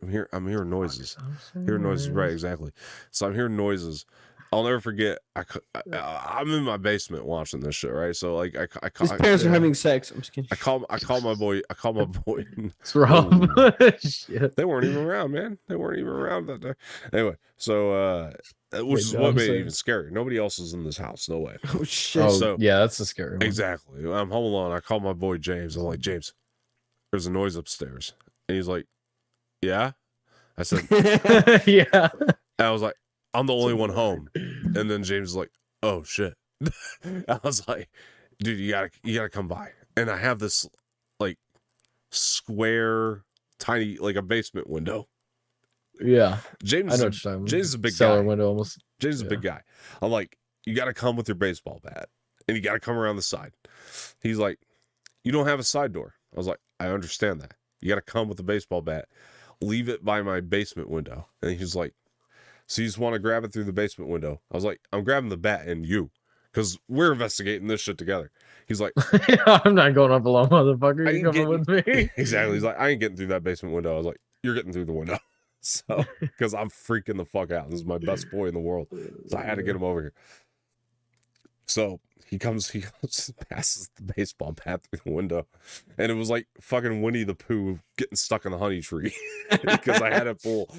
Like I'm hearing noises. Hearing noises, right? Exactly. So I'm hearing noises. I'll never forget. I'm in my basement watching this shit, right? So like His parents are having sex. I'm just kidding. I call my boy. It's wrong. Shit. They weren't even around, man. They weren't even around that day. Anyway, so which is what made it even scary. Nobody else is in this house. No way. Oh shit. Oh, So- yeah, that's a scary one. Exactly. I'm home alone. I call my boy James. I'm like, James, there's a noise upstairs. And he's like, yeah. I said, Yeah. I was like, I'm the only one home. And then James is like, oh shit. I was like, dude, you gotta come by. And I have this like square, tiny, like a basement window. Yeah. James I know is what you're talking about. James is a big Cellar guy. window almost. James is a big guy. I'm like, you gotta come with your baseball bat. And you gotta come around the side. He's like, you don't have a side door. I was like, I understand that. You gotta come with the baseball bat. Leave it by my basement window. And he's like, so you just want to grab it through the basement window? I was like, I'm grabbing the bat and you, because we're investigating this shit together. He's like, I'm not going up alone, motherfucker. I You ain't coming with me? exactly. He's like, I ain't getting through that basement window. I was like, you're getting through the window. So, because I'm freaking the fuck out. This is my best boy in the world. So I had to get him over here. So he goes passes the baseball bat through the window, and it was like fucking Winnie the Pooh getting stuck in the honey tree because I had to pull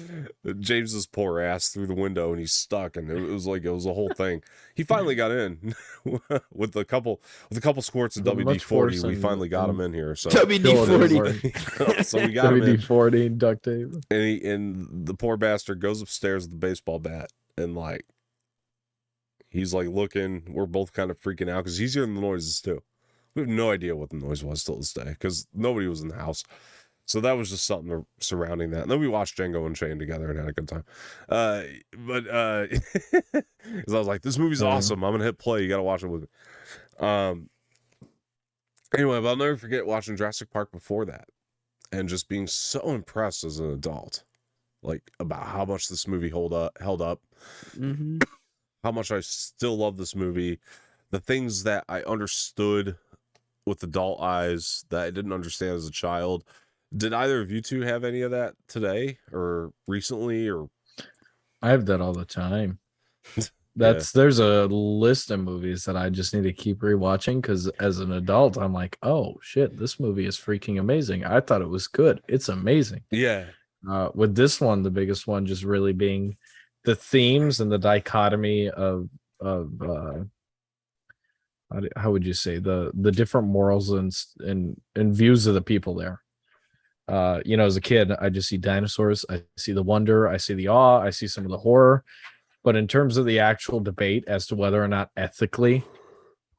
James's poor ass through the window, and he's stuck, and it was a whole thing. He finally got in with a couple squirts of WD-40. We finally got him in here. So WD-40. so we got him in. WD-40 duct tape. And the poor bastard goes upstairs with the baseball bat, and like he's like looking. We're both kind of freaking out because he's hearing the noises too. We have no idea what the noise was till this day because nobody was in the house. So that was just something surrounding that. And then we watched Django Unchained together and had a good time. Because I was like, this movie's awesome. I'm gonna hit play. You gotta watch it with me. Anyway, but I'll never forget watching Jurassic Park before that and just being so impressed as an adult, like about how much this movie held up. Mm-hmm. How much I still love this movie, the things that I understood with adult eyes that I didn't understand as a child. Did either of you two have any of that today or recently? Or I have that all the time. There's a list of movies that I just need to keep rewatching because as an adult, I'm like, oh shit, this movie is freaking amazing. I thought it was good. It's amazing. Yeah. With this one, the biggest one just really being the themes and the dichotomy of how would you say the different morals and views of the people there. As a kid, I just see dinosaurs, I see the wonder, I see the awe, I see some of the horror. But in terms of the actual debate as to whether or not ethically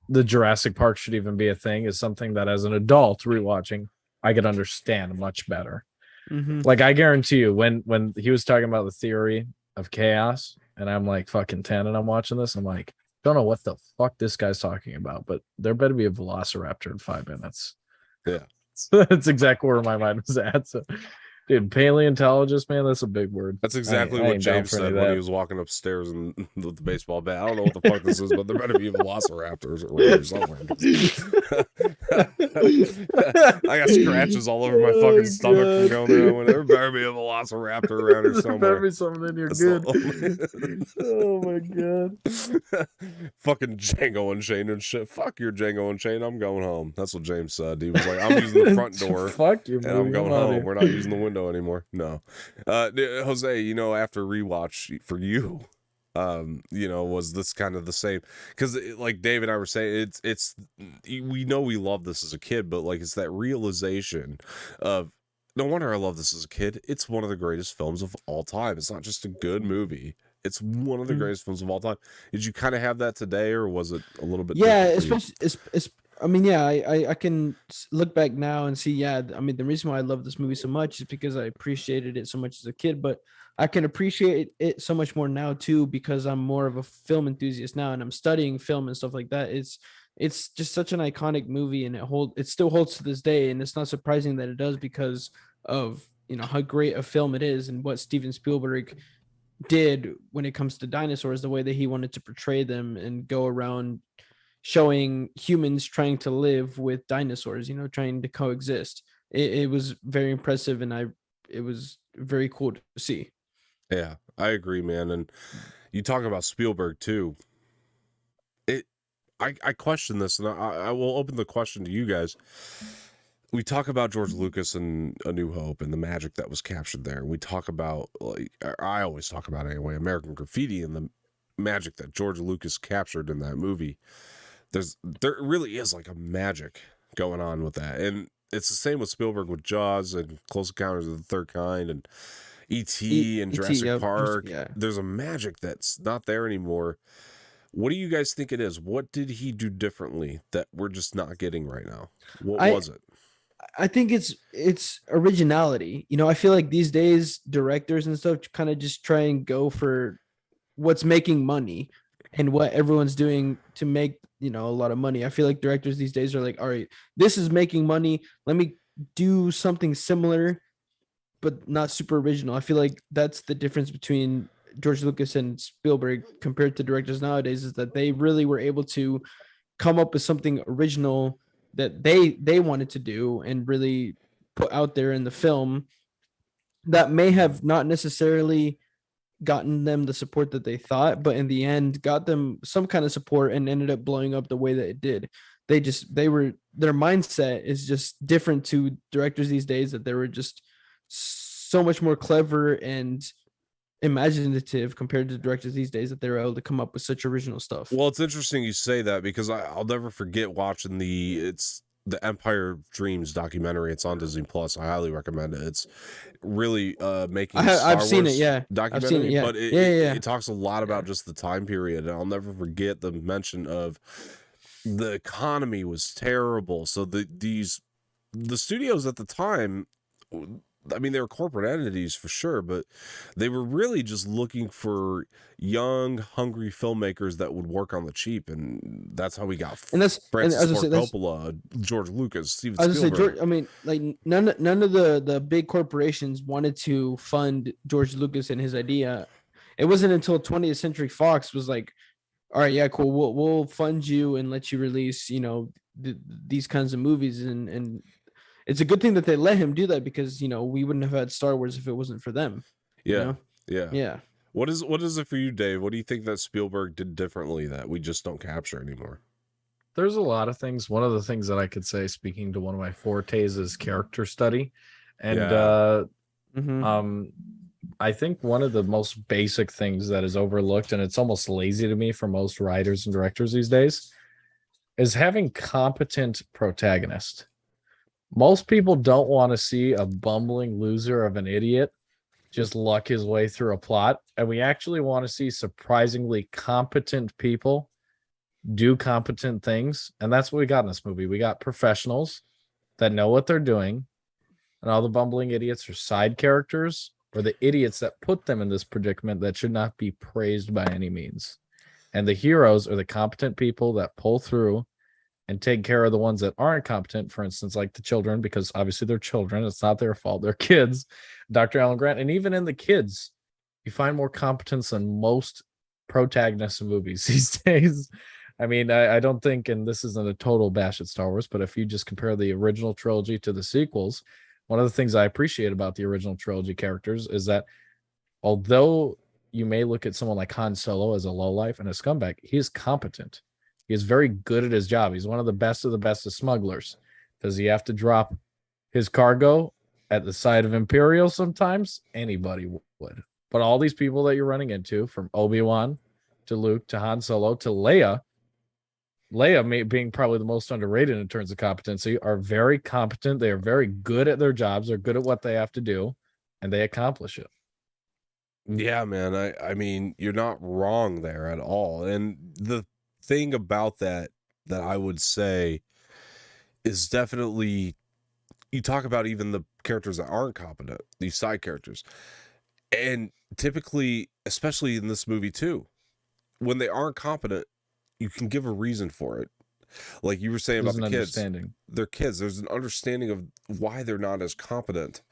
the Jurassic Park should even be a thing is something that as an adult rewatching, I could understand much better. Mm-hmm. Like I guarantee you when he was talking about the theory of chaos and I'm like fucking 10 and I'm watching this, I'm like, don't know what the fuck this guy's talking about, but there better be a velociraptor in 5 minutes. Yeah. That's exactly where my mind was at. So, dude, paleontologist, man, that's a big word. That's exactly what James said when he was walking upstairs and with the baseball bat. I don't know what the fuck this is, but there better be velociraptors or somewhere. I got scratches all over my fucking stomach from going there. There better be a velociraptor around here somewhere. There better be something in here good. Oh my god. Fucking Django Unchained and shit. Fuck your Django Unchained. I'm going home. That's what James said. He was like, I'm using the front door. Fuck you, and I'm going home. We're not using the window anymore. No. Jose, after rewatch for you, was this kind of the same? Because like Dave and I were saying, it's we know we love this as a kid, but like it's that realization of no wonder I love this as a kid. It's one of the greatest films of all time. It's not just a good movie. It's one of the greatest films of all time. Did you kind of have that today, or was it a little bit? Yeah, especially. I can look back now and see. Yeah, I mean, the reason why I love this movie so much is because I appreciated it so much as a kid, but I can appreciate it so much more now too because I'm more of a film enthusiast now and I'm studying film and stuff like that. It's just such an iconic movie and it still holds to this day, and it's not surprising that it does because of how great a film it is and what Steven Spielberg did when it comes to dinosaurs, the way that he wanted to portray them and go around showing humans trying to live with dinosaurs, trying to coexist. It was very impressive and it was very cool to see. Yeah, I agree, man. And you talk about Spielberg too. I question this, and I will open the question to you guys. We talk about George Lucas and A New Hope and the magic that was captured there. We talk about, I always talk about anyway, American Graffiti and the magic that George Lucas captured in that movie. There really is like a magic going on with that. And it's the same with Spielberg with Jaws and Close Encounters of the Third Kind and E.T. and Jurassic Park. Yeah. There's a magic that's not there anymore. What do you guys think it is? What did he do differently that we're just not getting right now? What was it? I think it's originality. I feel like these days directors and stuff kind of just try and go for what's making money and what everyone's doing to make, a lot of money. I feel like directors these days are like, all right, this is making money. Let me do something similar, but not super original. I feel like that's the difference between George Lucas and Spielberg compared to directors nowadays, is that they really were able to come up with something original that they wanted to do and really put out there in the film that may have not necessarily gotten them the support that they thought, but in the end got them some kind of support and ended up blowing up the way that it did. Their mindset is just different to directors these days, that they were just so much more clever and imaginative compared to directors these days, that they were able to come up with such original stuff. Well, it's interesting you say that, because I'll never forget watching the Empire of Dreams documentary. It's on Disney Plus. I highly recommend it. It's really making I've seen it, yeah. documentary, I've seen it, yeah. but it talks a lot about just the time period, and I'll never forget the mention of the economy was terrible. So the studios at the time, I mean, they were corporate entities for sure, but they were really just looking for young, hungry filmmakers that would work on the cheap, and that's how we got Francis Ford Coppola, George Lucas, Steven Spielberg. I mean, like none of the big corporations wanted to fund George Lucas and his idea. It wasn't until 20th Century Fox was like, all right, yeah, cool, we'll fund you and let you release, these kinds of movies, and it's a good thing that they let him do that, because we wouldn't have had Star Wars if it wasn't for them. Yeah. What is it for you, Dave? What do you think that Spielberg did differently that we just don't capture anymore? There's a lot of things. One of the things that I could say, speaking to one of my fortes, is character study, and I think one of the most basic things that is overlooked, and it's almost lazy to me for most writers and directors these days, is having competent protagonists. Most people don't want to see a bumbling loser of an idiot just luck his way through a plot. And we actually want to see surprisingly competent people do competent things. And that's what we got in this movie. We got professionals that know what they're doing. And all the bumbling idiots are side characters, or the idiots that put them in this predicament that should not be praised by any means. And the heroes are the competent people that pull through and take care of the ones that aren't competent, for instance, like the children, because obviously they're children. It's not their fault. They're kids. Dr. Alan Grant. And even in the kids, you find more competence than most protagonists in movies these days. I mean, I don't think, and this isn't a total bash at Star Wars, but if you just compare the original trilogy to the sequels, one of the things I appreciate about the original trilogy characters is that although you may look at someone like Han Solo as a lowlife and a scumbag, he is competent. He is very good at his job. He's one of the best of smugglers. Does he have to drop his cargo at the side of Imperial sometimes? Anybody would. But all these people that you're running into, from Obi-Wan to Luke to Han Solo to Leia being probably the most underrated in terms of competency, are very competent. They are very good at their jobs. They're good at what they have to do, and they accomplish it. Yeah, man. I mean, you're not wrong there at all. And the thing about that I would say is definitely, you talk about even the characters that aren't competent, these side characters, and typically, especially in this movie too, when they aren't competent, you can give a reason for it. Like you were saying about the kids, they're kids. There's an understanding of why they're not as competent.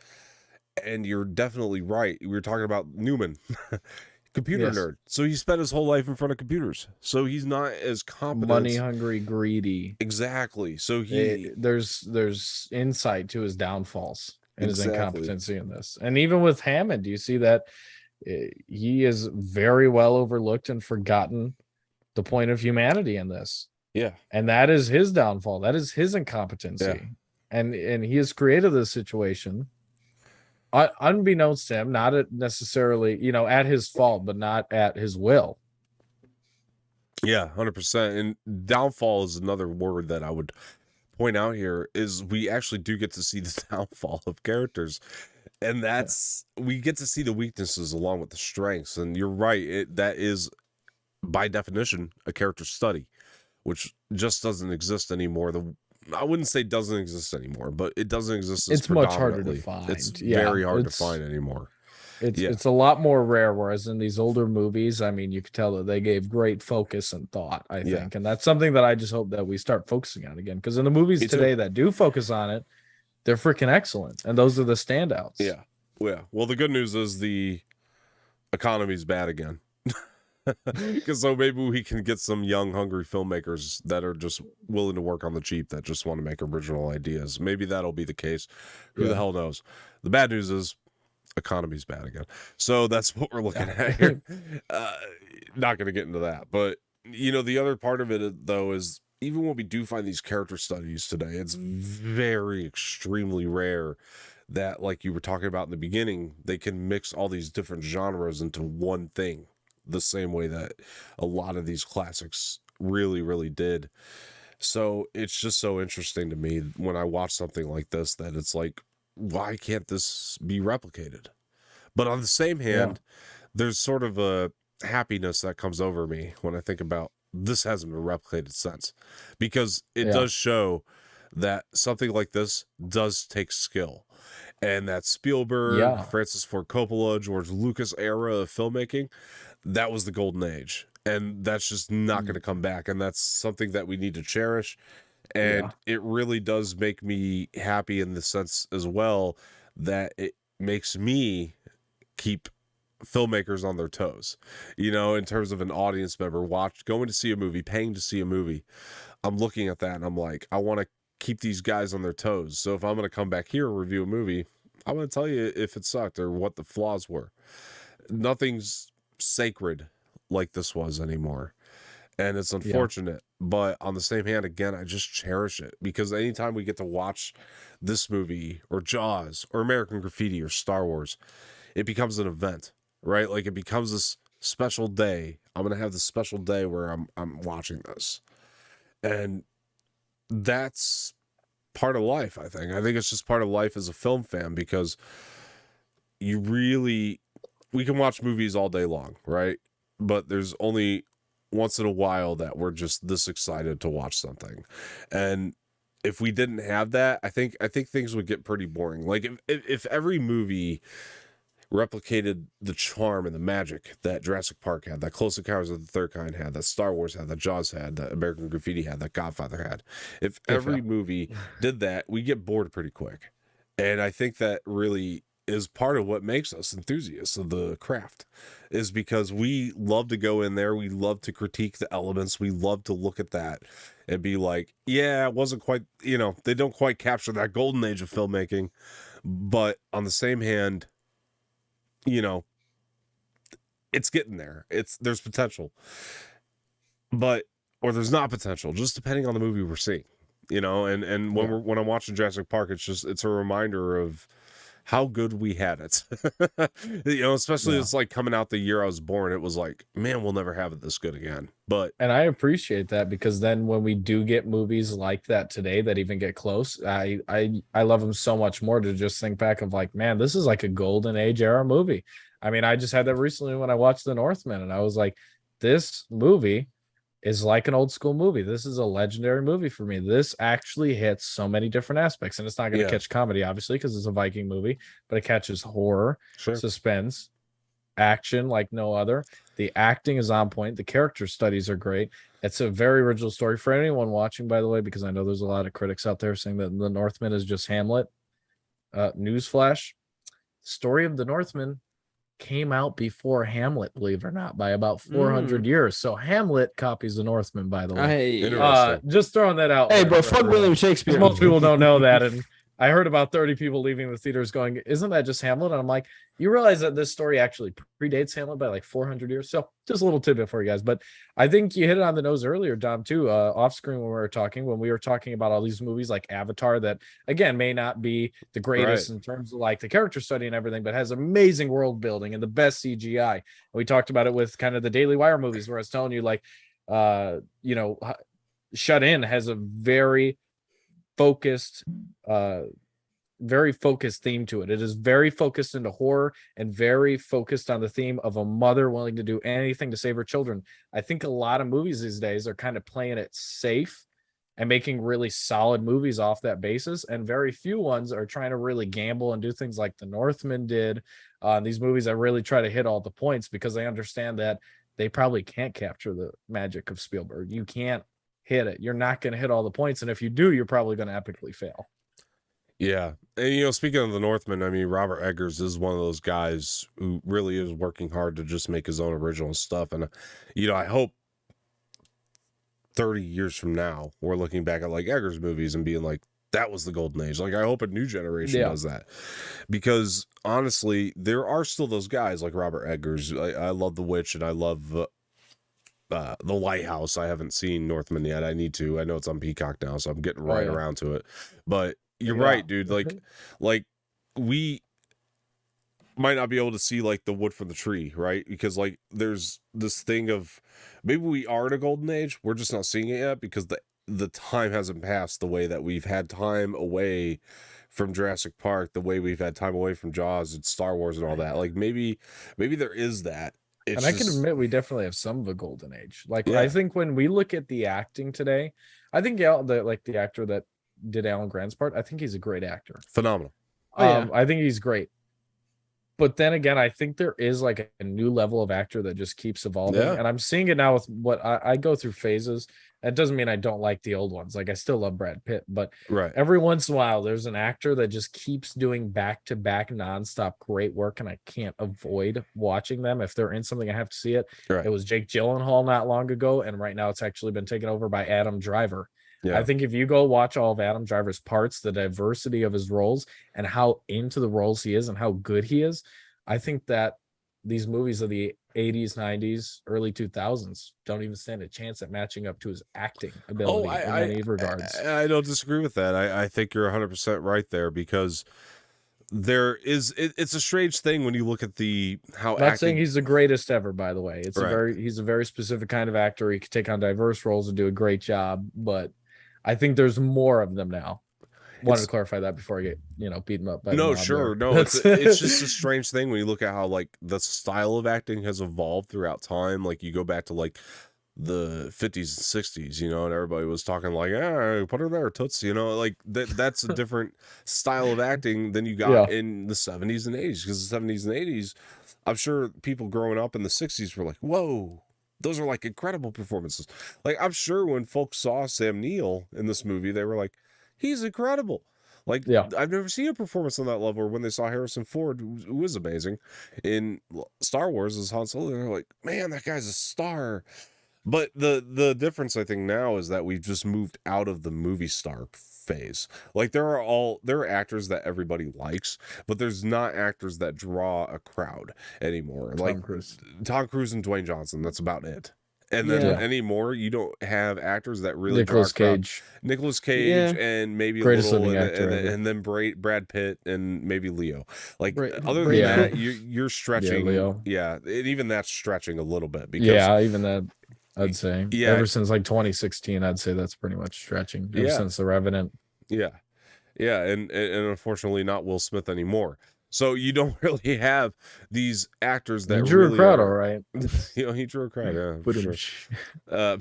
And you're definitely right. We were talking about Newman, computer nerd. So he spent his whole life in front of computers. So he's not as competent. Money hungry, greedy. Exactly. So there's insight to his downfalls and his incompetency in this. And even with Hammond, you see that he is very well overlooked and forgotten the point of humanity in this. Yeah. And that is his downfall. That is his incompetency. Yeah. And he has created this situation unbeknownst to him, not necessarily, at his fault, but not at his will. Yeah, 100%. And downfall is another word that I would point out here, is we actually do get to see the downfall of characters. And we get to see the weaknesses along with the strengths. And you're right. That is, by definition, a character study, which just doesn't exist anymore. I wouldn't say doesn't exist anymore, but it doesn't exist. It's much harder to find. It's very hard to find anymore. It's a lot more rare. Whereas in these older movies, I mean, you could tell that they gave great focus and thought, I think. And that's something that I just hope that we start focusing on again. Because in the movies today that do focus on it, they're freaking excellent. And those are the standouts. Yeah. Yeah. Well, the good news is the economy's bad again. Because so maybe we can get some young, hungry filmmakers that are just willing to work on the cheap, that just want to make original ideas. Maybe that'll be the case. Who the hell knows? The bad news is economy's bad again. So that's what we're looking at here. Not going to get into that, but the other part of it though is even when we do find these character studies today, it's very extremely rare that, like you were talking about in the beginning, they can mix all these different genres into one thing the same way that a lot of these classics really, really did. So it's just so interesting to me when I watch something like this that it's like, why can't this be replicated? But on the same hand, there's sort of a happiness that comes over me when I think about this hasn't been replicated since, because it does show that something like this does take skill, and that Spielberg, Francis Ford Coppola, George Lucas era of filmmaking, that was the golden age, and that's just not going to come back, and that's something that we need to cherish. And it really does make me happy in the sense as well that it makes me keep filmmakers on their toes, in terms of an audience member going to see a movie, paying to see a movie. I'm looking at that and I'm like, I want to keep these guys on their toes. So if I'm going to come back here and review a movie, I'm going to tell you if it sucked or what the flaws were. Nothing's sacred like this was anymore. And it's unfortunate, but on the same hand, again, I just cherish it, because anytime we get to watch this movie or Jaws or American Graffiti or Star Wars, it becomes an event, right? Like it becomes this special day. I'm going to have this special day where I'm watching this. And that's part of life, I think. I think it's just part of life as a film fan, because we can watch movies all day long, right? But there's only once in a while that we're just this excited to watch something. And if we didn't have that, I think things would get pretty boring. Like if every movie replicated the charm and the magic that Jurassic Park had, that Close Encounters of the Third Kind had, that Star Wars had, that Jaws had, that American Graffiti had, that Godfather had, if every movie did that, we get bored pretty quick. And I think that really is part of what makes us enthusiasts of the craft, is because we love to go in there, we love to critique the elements, we love to look at that and be like, yeah, it wasn't quite, they don't quite capture that golden age of filmmaking. But on the same hand, it's getting there. There's potential, or there's not potential, just depending on the movie we're seeing, and when I'm watching Jurassic Park, it's a reminder of how good we had it. Especially it's like coming out the year I was born, it was like, man, we'll never have it this good again. And I appreciate that, because then when we do get movies like that today that even get close, I love them so much more to just think back of like, man, this is like a golden age era movie. I mean, I just had that recently when I watched The Northman, and I was like, this movie is like an old school movie. This is a legendary movie for me. This actually hits so many different aspects, and it's not going to catch comedy, obviously, because it's a Viking movie, but it catches horror, suspense, action like no other. The acting is on point. The character studies are great. It's a very original story for anyone watching, by the way, because I know there's a lot of critics out there saying that The Northman is just Hamlet. Newsflash: story of The Northman came out before Hamlet, believe it or not, by about 400 years. So Hamlet copies The Northman, by the way. Just throwing that out. Hey, bro, fuck William Shakespeare. Most people don't know that, and I heard about 30 people leaving the theaters going, isn't that just Hamlet? And I'm like, you realize that this story actually predates Hamlet by like 400 years? So just a little tidbit for you guys. But I think you hit it on the nose earlier, Dom, too, off screen when we were talking about all these movies like Avatar that, again, may not be the greatest in terms of like the character study and everything, but has amazing world building and the best CGI. And we talked about it with kind of the Daily Wire movies where I was telling you, like, Shut In has a very focused theme to it. It is very focused into horror and very focused on the theme of a mother willing to do anything to save her children. I think a lot of movies these days are kind of playing it safe and making really solid movies off that basis, and very few ones are trying to really gamble and do things like The Northman did. These movies that really try to hit all the points because they understand that they probably can't capture the magic of Spielberg. You can't hit it. You're not going to hit all the points, and if you do, you're probably going to epically fail. Yeah. And speaking of The Northman, I mean, Robert Eggers is one of those guys who really is working hard to just make his own original stuff. And I hope 30 years from now we're looking back at like Eggers movies and being like, that was the golden age. Like, I hope a new generation does that, because honestly, there are still those guys like Robert Eggers. I love The Witch, and I love The Lighthouse. I haven't seen Northman yet. I need to. I know it's on Peacock now, so I'm getting around to it. But you're right, dude. Like we might not be able to see like the wood from the tree, right? Because like there's this thing of maybe we are in a golden age. We're just not seeing it yet because the time hasn't passed the way that we've had time away from Jurassic Park, the way we've had time away from Jaws and Star Wars and all that. Like maybe there is that. And I can admit we definitely have some of a golden age. Like I think when we look at the acting today, I think the actor that did Alan Grant's part, I think he's a great actor. Phenomenal. I think he's great. But then again, I think there is like a new level of actor that just keeps evolving. And I'm seeing it now with what I go through phases. That doesn't mean I don't like the old ones. Like I still love Brad Pitt, but every once in a while there's an actor that just keeps doing back-to-back nonstop great work, and I can't avoid watching them. If they're in something, I have to see it. It was Jake Gyllenhaal not long ago, and right now it's actually been taken over by Adam Driver. I think if you go watch all of Adam Driver's parts, the diversity of his roles and how into the roles he is and how good he is, I think that these movies of the 80s, 90s, early 2000s don't even stand a chance at matching up to his acting ability in many regards. I don't disagree with that. I think you're 100% right there, because it's a strange thing when you look at how I'm not saying he's the greatest ever, by the way. He's a very specific kind of actor. He could take on diverse roles and do a great job, but I think there's more of them now. Wanted to clarify that before I get beaten up by no it's just a strange thing when you look at how like the style of acting has evolved throughout time. Like you go back to like the 50s and 60s, and everybody was talking like, put her there, toots, like that's a different style of acting than you got in the 70s and 80s, because the 70s and 80s, I'm sure people growing up in the 60s were like, whoa, those are like incredible performances. Like I'm sure when folks saw Sam Neill in this movie, they were like, he's incredible. Like I've never seen a performance on that level. Or when they saw Harrison Ford, who was amazing in Star Wars as Han Solo, they're like, man, that guy's a star. But the difference I think now is that we've just moved out of the movie star phase. Like there are actors that everybody likes, but there's not actors that draw a crowd anymore. Tom Cruise and Dwayne Johnson, that's about it. And then anymore, you don't have actors that really Nicolas Cage, and maybe greatest a little, living actor and then Brad Pitt and maybe Leo. Like other than that, you're stretching. Leo. And even that's stretching a little bit, because even that, I'd say ever since like 2016, I'd say that's pretty much stretching. Ever since The Revenant. And unfortunately not Will Smith anymore. So you don't really have these actors that drew really a crowd, all right. He drew a crowd, for sure.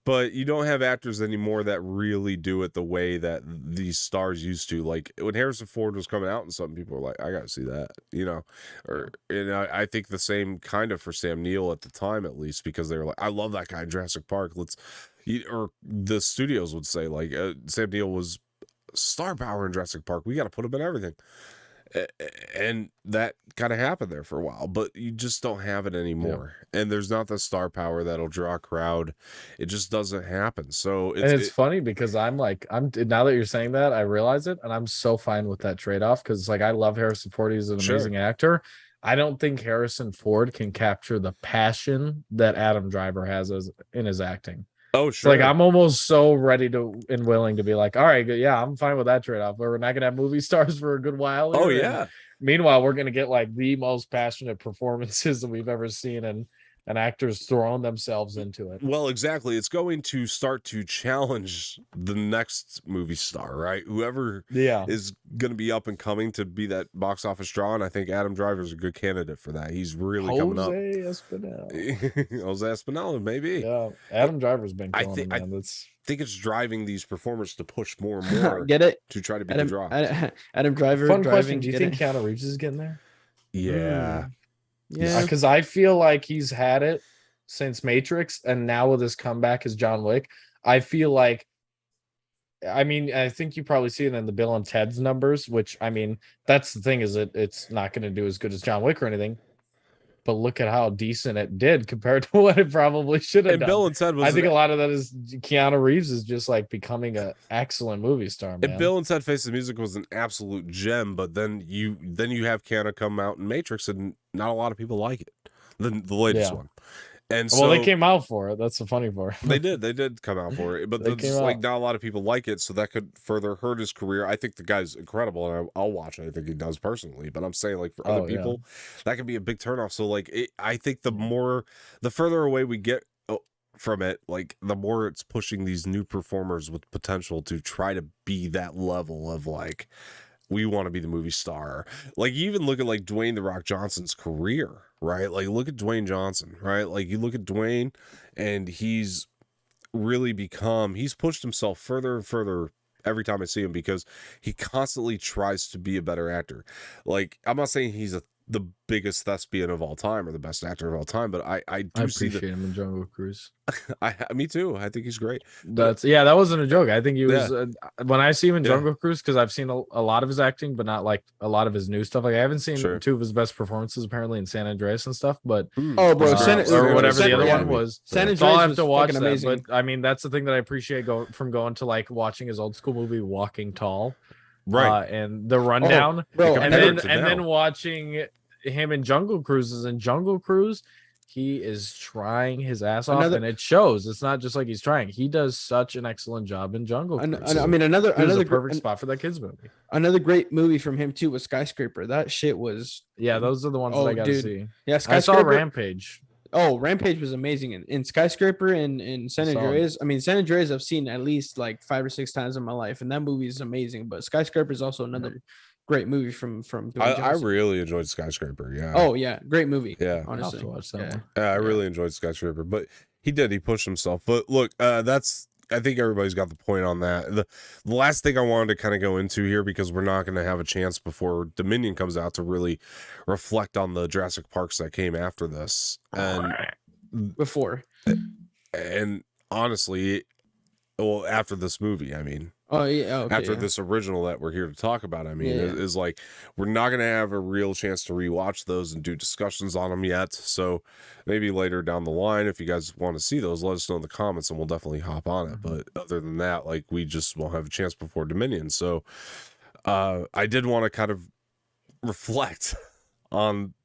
But you don't have actors anymore that really do it the way that these stars used to. Like when Harrison Ford was coming out and something, people were like, I gotta see that, I think the same kind of for Sam Neill at the time, at least, because they were like, I love that guy in Jurassic Park. Or the studios would say like, Sam Neill was star power in Jurassic Park. We got to put him in everything. And that kind of happened there for a while, but you just don't have it anymore. And there's not the star power that'll draw a crowd. It just doesn't happen. So it's funny because I'm now that you're saying that, I realize it, and I'm so fine with that trade-off, because like I love Harrison Ford. He's an amazing actor. I don't think Harrison Ford can capture the passion that Adam Driver has in his acting. Oh, sure. Like I'm almost so ready to and willing to be like, all right, yeah, I'm fine with that trade-off. We're not gonna have movie stars for a good while. Oh yeah. Meanwhile, we're gonna get like the most passionate performances that we've ever seen, and actors throwing themselves into it. Well, exactly. It's going to start to challenge the next movie star, right? Whoever is going to be up and coming to be that box office draw, and I think Adam Driver is a good candidate for that. He's really coming up. Jose Espinal, maybe. Yeah, Adam Driver's been killing it, man. I think it's driving these performers to push more and more. Get it? To try to be the draw. Adam Driver. Fun question. Do you think Keanu Reeves is getting there? Yeah. Yeah, because I feel like he's had it since Matrix, and now with his comeback as John Wick, I feel like, I mean, I think you probably see it in the Bill and Ted's numbers, which, I mean, that's the thing, is it's not going to do as good as John Wick or anything, but look at how decent it did compared to what it probably should have And done. Bill and Ted was. I think a lot of that is Keanu Reeves is just like becoming an excellent movie star, man. And Bill and Ted Face the Music was an absolute gem, but then you have Keanu come out in Matrix, and not a lot of people like it. The latest one. And so they came out for it. That's the funny part. They did come out for it, but like not a lot of people like it, so that could further hurt his career. I think the guy's incredible, and I'll watch it. I think he does personally, but I'm saying like for other people, that could be a big turnoff. So like, I think the further away we get from it, like the more it's pushing these new performers with potential to try to be that level of like, we want to be the movie star. Like you even look at like Dwayne "The Rock" Johnson's career, right? Like look at Dwayne Johnson, right? Like you look at Dwayne, and he's really he's pushed himself further and further every time I see him, because he constantly tries to be a better actor. Like I'm not saying he's the biggest thespian of all time or the best actor of all time, but I appreciate him in Jungle Cruise. Me too. I think he's great. That wasn't a joke. I think he was when I see him in Jungle Cruise, because I've seen a lot of his acting, but not like a lot of his new stuff. Like I haven't seen two of his best performances apparently in San Andreas and stuff. But or whatever the other one was. San Andreas, I'll have to watch that. Amazing. But I mean, that's the thing that I appreciate going to like watching his old school movie Walking Tall, right? And the rundown, and then watching him in Jungle Cruises. In Jungle Cruise, he is trying his ass off, and it shows. It's not just like he's trying. He does such an excellent job in Jungle Cruise. I mean, another perfect spot for that kids movie. Another great movie from him too was Skyscraper. That shit was those are the ones that I got to see. Yeah, I saw Rampage. Oh, Rampage was amazing in Skyscraper and in San Andreas. I mean, San Andreas I've seen at least like 5 or 6 times in my life, and that movie is amazing. But Skyscraper is also another great movie from I really enjoyed Skyscraper. Yeah. Oh yeah, great movie. Yeah, honestly. I really enjoyed Skyscraper, but he pushed himself. But look, I think everybody's got the point on that. The last thing I wanted to kind of go into here, because we're not going to have a chance before Dominion comes out to really reflect on the Jurassic Parks that came after this, and honestly, well, after this movie, I mean. After this original that we're here to talk about, I mean, is like, we're not going to have a real chance to rewatch those and do discussions on them yet. So maybe later down the line, if you guys want to see those, let us know in the comments and we'll definitely hop on it. But other than that, like, we just won't have a chance before Dominion. So I did want to kind of reflect on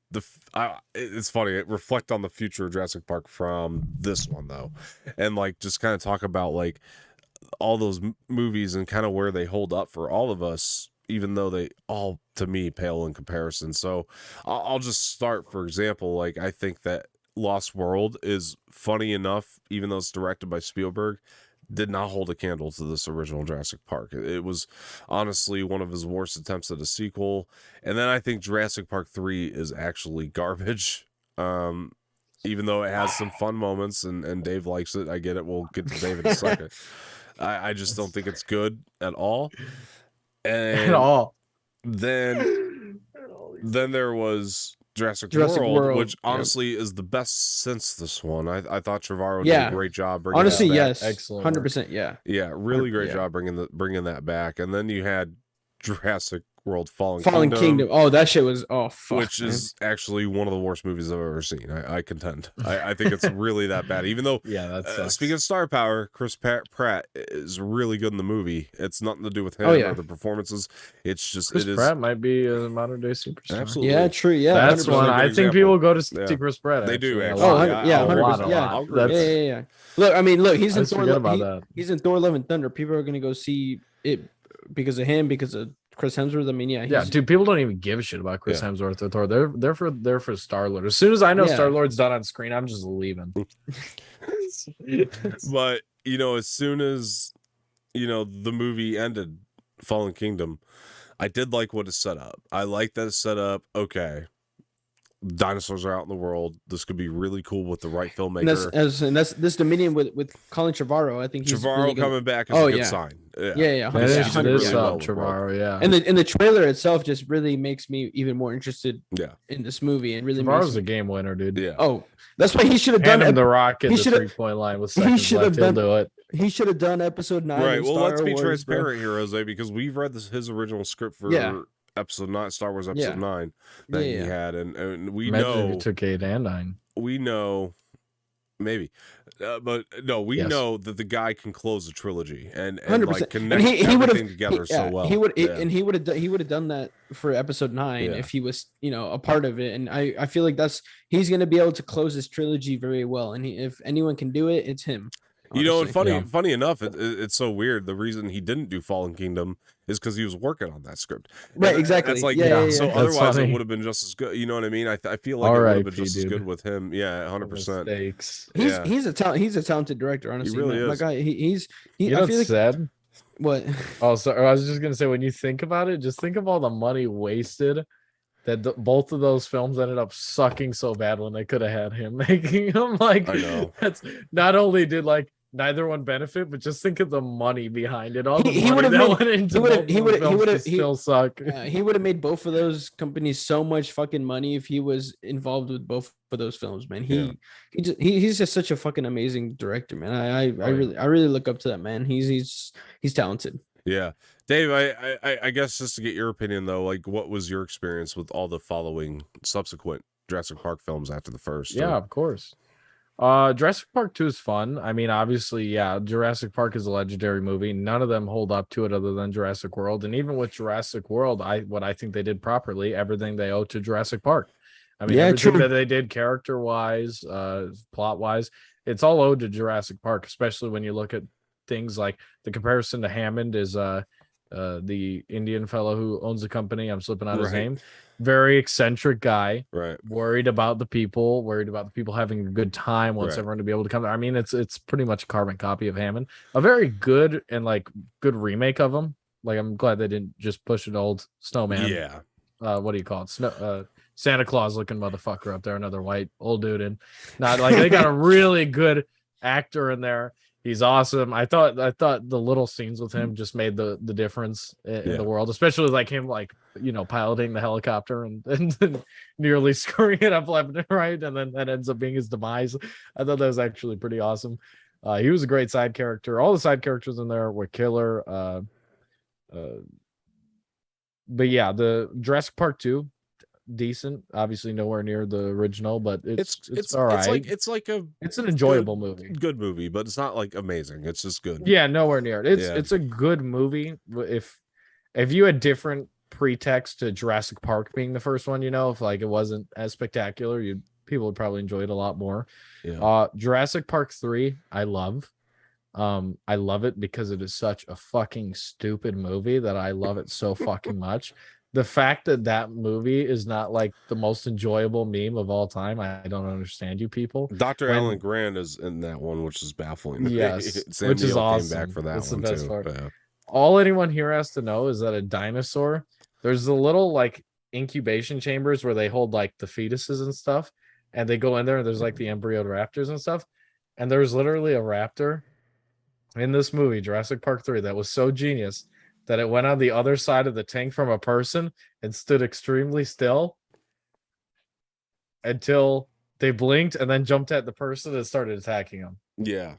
it's funny, reflect on the future of Jurassic Park from this one though. And like, just kind of talk about like, all those movies and kind of where they hold up for all of us, even though they all, to me, pale in comparison. So I'll just start. For example, like I think that Lost World is funny enough, even though it's directed by Spielberg, did not hold a candle to this original Jurassic Park. It was honestly one of his worst attempts at a sequel. And then I think Jurassic Park 3 is actually garbage. Even though it has some fun moments and Dave likes it. I get it. We'll get to Dave in a second. I just don't think it's good at all. And Then there was Jurassic World, which honestly is the best since this one. I thought Trevorrow did a great job bringing honestly, that back. yes, excellent, 100%, yeah, really great job bringing that back. And then you had Jurassic World Fallen Kingdom. Oh, that shit was which is actually one of the worst movies I've ever seen. I contend. I think it's really that bad. Even though, speaking of star power, Chris Pratt is really good in the movie. It's nothing to do with him or the performances. It's just Chris Pratt might be a modern day superstar. Absolutely, yeah, true. Yeah, that's one. I think people go to see Chris Pratt. They do. Actually. Oh, 100%. Yeah. Look, he's in Thor. He's in Thor: Love and Thunder. People are gonna go see it because of him, because of Chris Hemsworth. I mean, dude, people don't even give a shit about Chris Hemsworth or Thor. They're for Star-Lord. As soon as I know Star-Lord's done on screen, I'm just leaving. But as soon as the movie ended, Fallen Kingdom, I did like what it set up. I like that it's set up. Okay, dinosaurs are out in the world. This could be really cool with the right filmmaker. And that's this Dominion with Colin Trevorrow. I think he's Trevorrow really coming back is a good sign. Yeah. Trevorrow, yeah. And the trailer itself just really makes me even more interested in this movie, and really Trevorrow's a game winner, dude. Yeah. Oh, that's why he should have done The Rock at the 3-point line with seconds left. He'll do it. He should have done episode 9. Right. Well, let's be transparent here, Jose, because we've read his original script for episode 9, Star Wars episode Yeah. 9 that he Yeah. had, and we Imagine if know he took 8 and 9. we know maybe, but no, we Yes. know that the guy can close a trilogy and 100%. like And connect he would everything have together so well. He would Yeah. and he would have done that for episode 9 Yeah. if he was, a part of it. And I feel like he's going to be able to close this trilogy very well. And if anyone can do it, it's him. You know, and honestly. funny enough, it's so weird. The reason he didn't do Fallen Kingdom is because he was working on that script. Right, And exactly. It's like, Yeah. so That's otherwise it funny. would have been just as good. You know what I mean? I feel like it would have been R.I.P., just as good dude. with him. Yeah, 100%. Mistakes. Yeah. He's a talented director, honestly. really man. is. My guy, he You know I what's feel like sad? what? Oh, so I was just gonna say, when you think about it, just think of all the money wasted that both of those films ended up sucking so bad when they could have had him making them. Like, I know. that's not only did like neither one benefit, but just think of the money behind it. All the He money would've that made- went into he would've- still suck. He would have made both of those companies so much fucking money if he was involved with both of those films, man. He's just such a fucking amazing director, man. I really look up to that man. He's talented. Yeah. Dave, I guess just to get your opinion though, like what was your experience with all the following subsequent Jurassic Park films after the first? Yeah, of course. Jurassic Park 2 is fun. I mean, obviously, yeah, Jurassic Park is a legendary movie. None of them hold up to it other than Jurassic World. And even with Jurassic World, what I think they did properly, everything they owe to Jurassic Park. I mean, everything that they did character-wise, plot-wise, it's all owed to Jurassic Park, especially when you look at things like the comparison to Hammond is the Indian fellow who owns the company. I'm slipping out his name. Very eccentric guy, right? Worried about the people having a good time, wants everyone to be able to come there. I mean, it's pretty much a carbon copy of Hammond, a very good and like good remake of him. Like, I'm glad they didn't just push an old snowman. Yeah. What do you call it? Santa Claus looking motherfucker up there, another white old dude, and not like they got a really good actor in there. He's awesome. I thought the little scenes with him just made the difference in the world, especially like him, like, piloting the helicopter and nearly screwing it up left and right, and then that ends up being his demise. I thought that was actually pretty awesome. He was a great side character. All the side characters in there were killer. But yeah, the Jurassic Park 2, decent. Obviously nowhere near the original, but it's all right. It's an enjoyable movie. Good movie, but it's not like amazing. It's just good. Yeah, nowhere near it. It's a good movie. If you had different pretext to Jurassic Park being the first one, if like it wasn't as spectacular, people would probably enjoy it a lot more. Yeah. Jurassic Park 3, I love. I love it because it is such a fucking stupid movie that I love it so fucking much. The fact that movie is not like the most enjoyable meme of all time, I don't understand you people. Dr. Alan Grant is in that one, which is baffling. Yes, Sam which is Neill awesome. Came back for that That's one the best too. part. Yeah. All anyone here has to know is that a dinosaur, there's the little like incubation chambers where they hold like the fetuses and stuff, and they go in there and there's like the embryo raptors and stuff, and there's literally a raptor in this movie Jurassic Park 3 that was so genius that it went on the other side of the tank from a person and stood extremely still until they blinked and then jumped at the person and started attacking them. Yeah.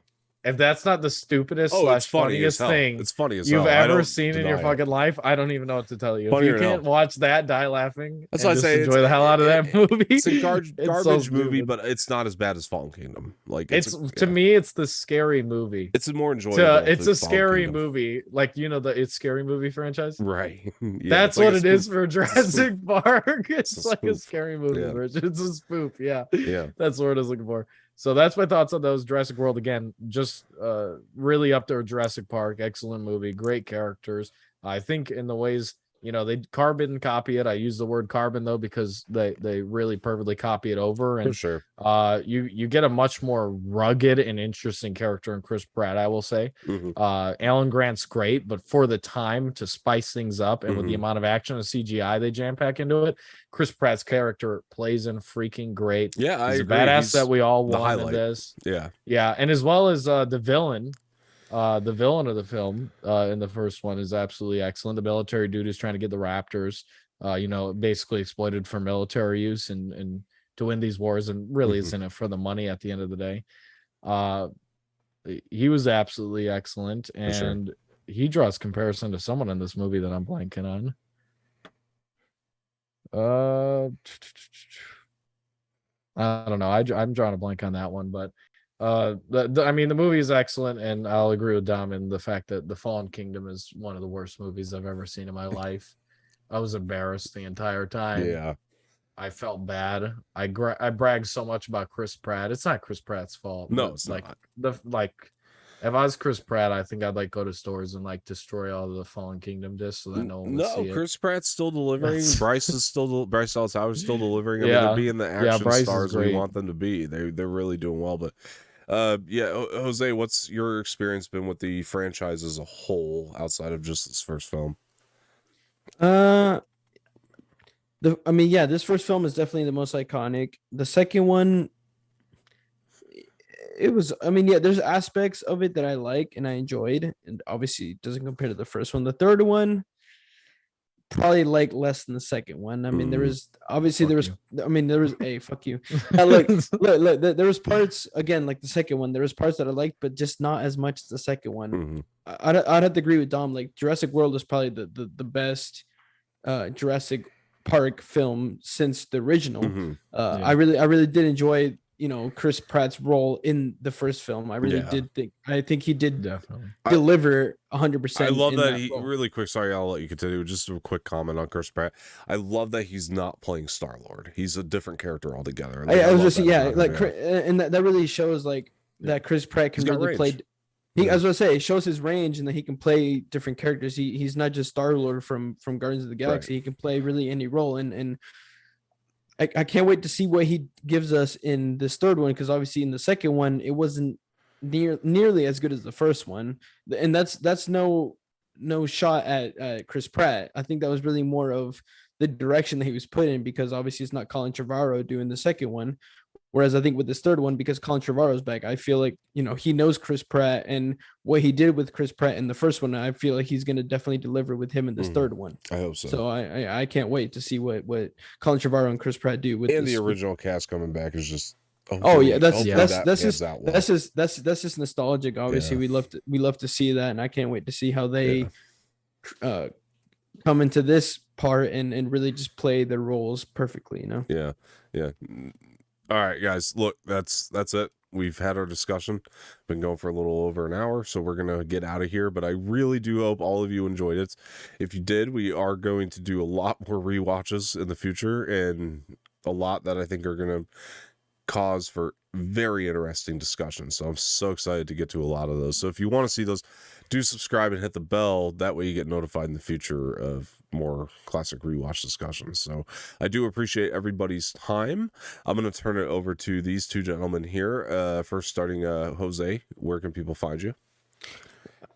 If that's not the stupidest it's funny funniest thing it's funny as you've hell. ever seen in your fucking life, I don't even know what to tell you. Funny if you can't watch that, die laughing. That's why I say enjoy the hell out of that movie. It's a garbage so movie, stupid. but it's not as bad as Fallen Kingdom. Like To me, it's the scary movie. It's more enjoyable. It's a scary movie, like the It's Scary Movie franchise, right? That's what it is for Jurassic Park. It's like a spoof. scary movie version. It's a spoof. Yeah, Yeah. that's what I was looking for. So that's my thoughts on those. Jurassic World, again, just really up there with Jurassic Park. Excellent movie, great characters. I think in the ways, they carbon copy it. I use the word carbon though because they really perfectly copy it over. And For sure. you get a much more rugged and interesting character in Chris Pratt, I will say. Mhm. Alan Grant's great, but for the time to spice things up and with the Mhm. amount of action and CGI they jam pack into it, Chris Pratt's character plays in freaking great. Yeah, I He's agree. a badass He's that we all the wanted highlight. this. Yeah. And as well as the villain of the film in the first one is absolutely excellent. The military dude is trying to get the raptors, basically exploited for military use and to win these wars, and really is in it for the money at the end of the day. He was absolutely excellent, and he draws comparison to someone in this movie that I'm blanking on. I don't know. I'm drawing a blank on that one, but I mean, the movie is excellent, and I'll agree with Dom in the fact that The Fallen Kingdom is one of the worst movies I've ever seen in my life. I was embarrassed the entire time. Yeah. I felt bad. I bragged so much about Chris Pratt. It's not Chris Pratt's fault. No, but, it's like not. if I was Chris Pratt, I think I'd like go to stores and like destroy all the Fallen Kingdom discs so that no one would see it. Chris Pratt's still delivering. Bryce Dallas Howard's still delivering. I mean, Yeah. they're being the action Bryce is stars we great. want them to be. They're really doing well. But yeah, Jose, what's your experience been with the franchise as a whole outside of just this first film? This first film is definitely the most iconic. The second one, there's aspects of it that I like and I enjoyed, and obviously it doesn't compare to the first one. The third one, probably like less than the second one. I mean, there was fuck you. Look, there was parts, again, like the second one, there was parts that I liked, but just not as much as the second one. Mm-hmm. I'd have to agree with Dom. Like Jurassic World is probably the best Jurassic Park film since the original. Mm-hmm. I really did enjoy, Chris Pratt's role in the first film. I really did think he did Definitely deliver 100%. I love that he really quick. Sorry, I'll let you continue. Just a quick comment on Chris Pratt. I love that he's not playing Star-Lord. He's a different character altogether. I was just and that really shows that Chris Pratt can really play. As I say, it shows his range and that he can play different characters. He's not just Star-Lord from Guardians of the Galaxy. Right. He can play really any role, and I can't wait to see what he gives us in this third one, because obviously in the second one it wasn't nearly as good as the first one, and that's no shot at Chris Pratt. I think that was really more of the direction that he was put in, because obviously it's not Colin Trevorrow doing the second one. Whereas I think with this third one, because Colin Trevorrow's back, I feel like, he knows Chris Pratt, and what he did with Chris Pratt in the first one, I feel like he's going to definitely deliver with him in this third one. I hope so. So I can't wait to see what Colin Trevorrow and Chris Pratt do with and the original cast coming back is just. That's just nostalgic. Obviously, we love to see that, and I can't wait to see how they come into this part and really just play their roles perfectly. Yeah. All right, guys, look, that's it. We've had our discussion. Been going for a little over an hour, so we're going to get out of here. But I really do hope all of you enjoyed it. If you did, we are going to do a lot more rewatches in the future, and a lot that I think are going to cause for very interesting discussions. So I'm so excited to get to a lot of those. So if you want to see those, do subscribe and hit the bell. That way you get notified in the future of more classic rewatch discussions. So I do appreciate everybody's time. I'm going to turn it over to these two gentlemen here. First starting Jose, where can people find you?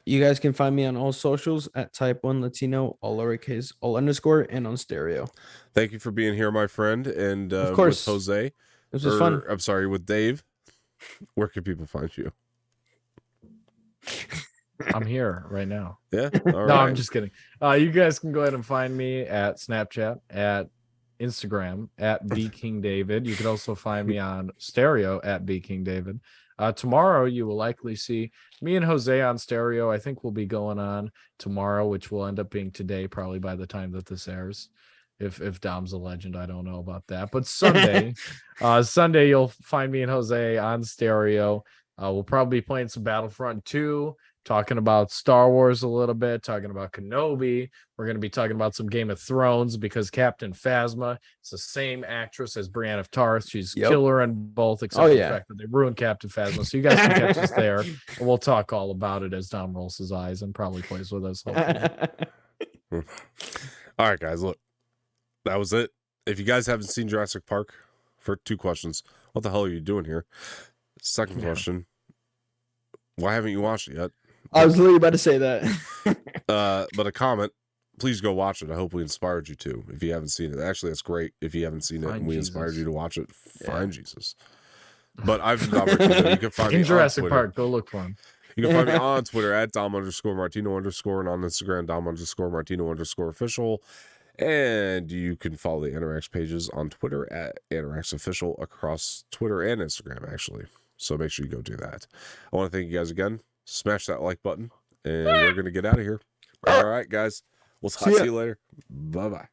You guys can find me on all socials at Type1 Latino, all lowercase, all underscore, and on stereo. Thank you for being here, my friend. And of course, with Jose, this was fun. I'm sorry, with Dave, where can people find you? I'm here right now. Yeah. No, right. I'm just kidding. You guys can go ahead and find me at Snapchat, at Instagram, at BKingDavid. You can also find me on stereo at BKingDavid. Tomorrow you will likely see me and Jose on stereo. I think we'll be going on tomorrow, which will end up being today, probably by the time that this airs. If Dom's a legend, I don't know about that. But Sunday, Sunday you'll find me and Jose on stereo. We'll probably be playing some Battlefront 2, talking about Star Wars a little bit, talking about Kenobi. We're going to be talking about some Game of Thrones, because Captain Phasma is the same actress as Brienne of Tarth. She's killer in both, except for the fact that they ruined Captain Phasma. So you guys can catch us there, and we'll talk all about it as Dom rolls his eyes and probably plays with us. All right, guys, look, that was it. If you guys haven't seen Jurassic Park, for 2 questions, what the hell are you doing here? Second question, why haven't you watched it yet? I was literally about to say that. But a comment, please go watch it. I hope we inspired you to, if you haven't seen it. Actually, that's great. If you haven't seen it and we inspired you to watch it, find Jesus. But I've been Dom Martino. You can find me in Jurassic on Park. Go look for him. You can find me on Twitter at Dom_Martino_, and on Instagram, Dom_Martino_official. And you can follow the Anorax pages on Twitter at Anorax Official across Twitter and Instagram, actually. So make sure you go do that. I want to thank you guys again. Smash that like button, and we're going to get out of here. All right, guys. We'll talk to you later. Bye-bye.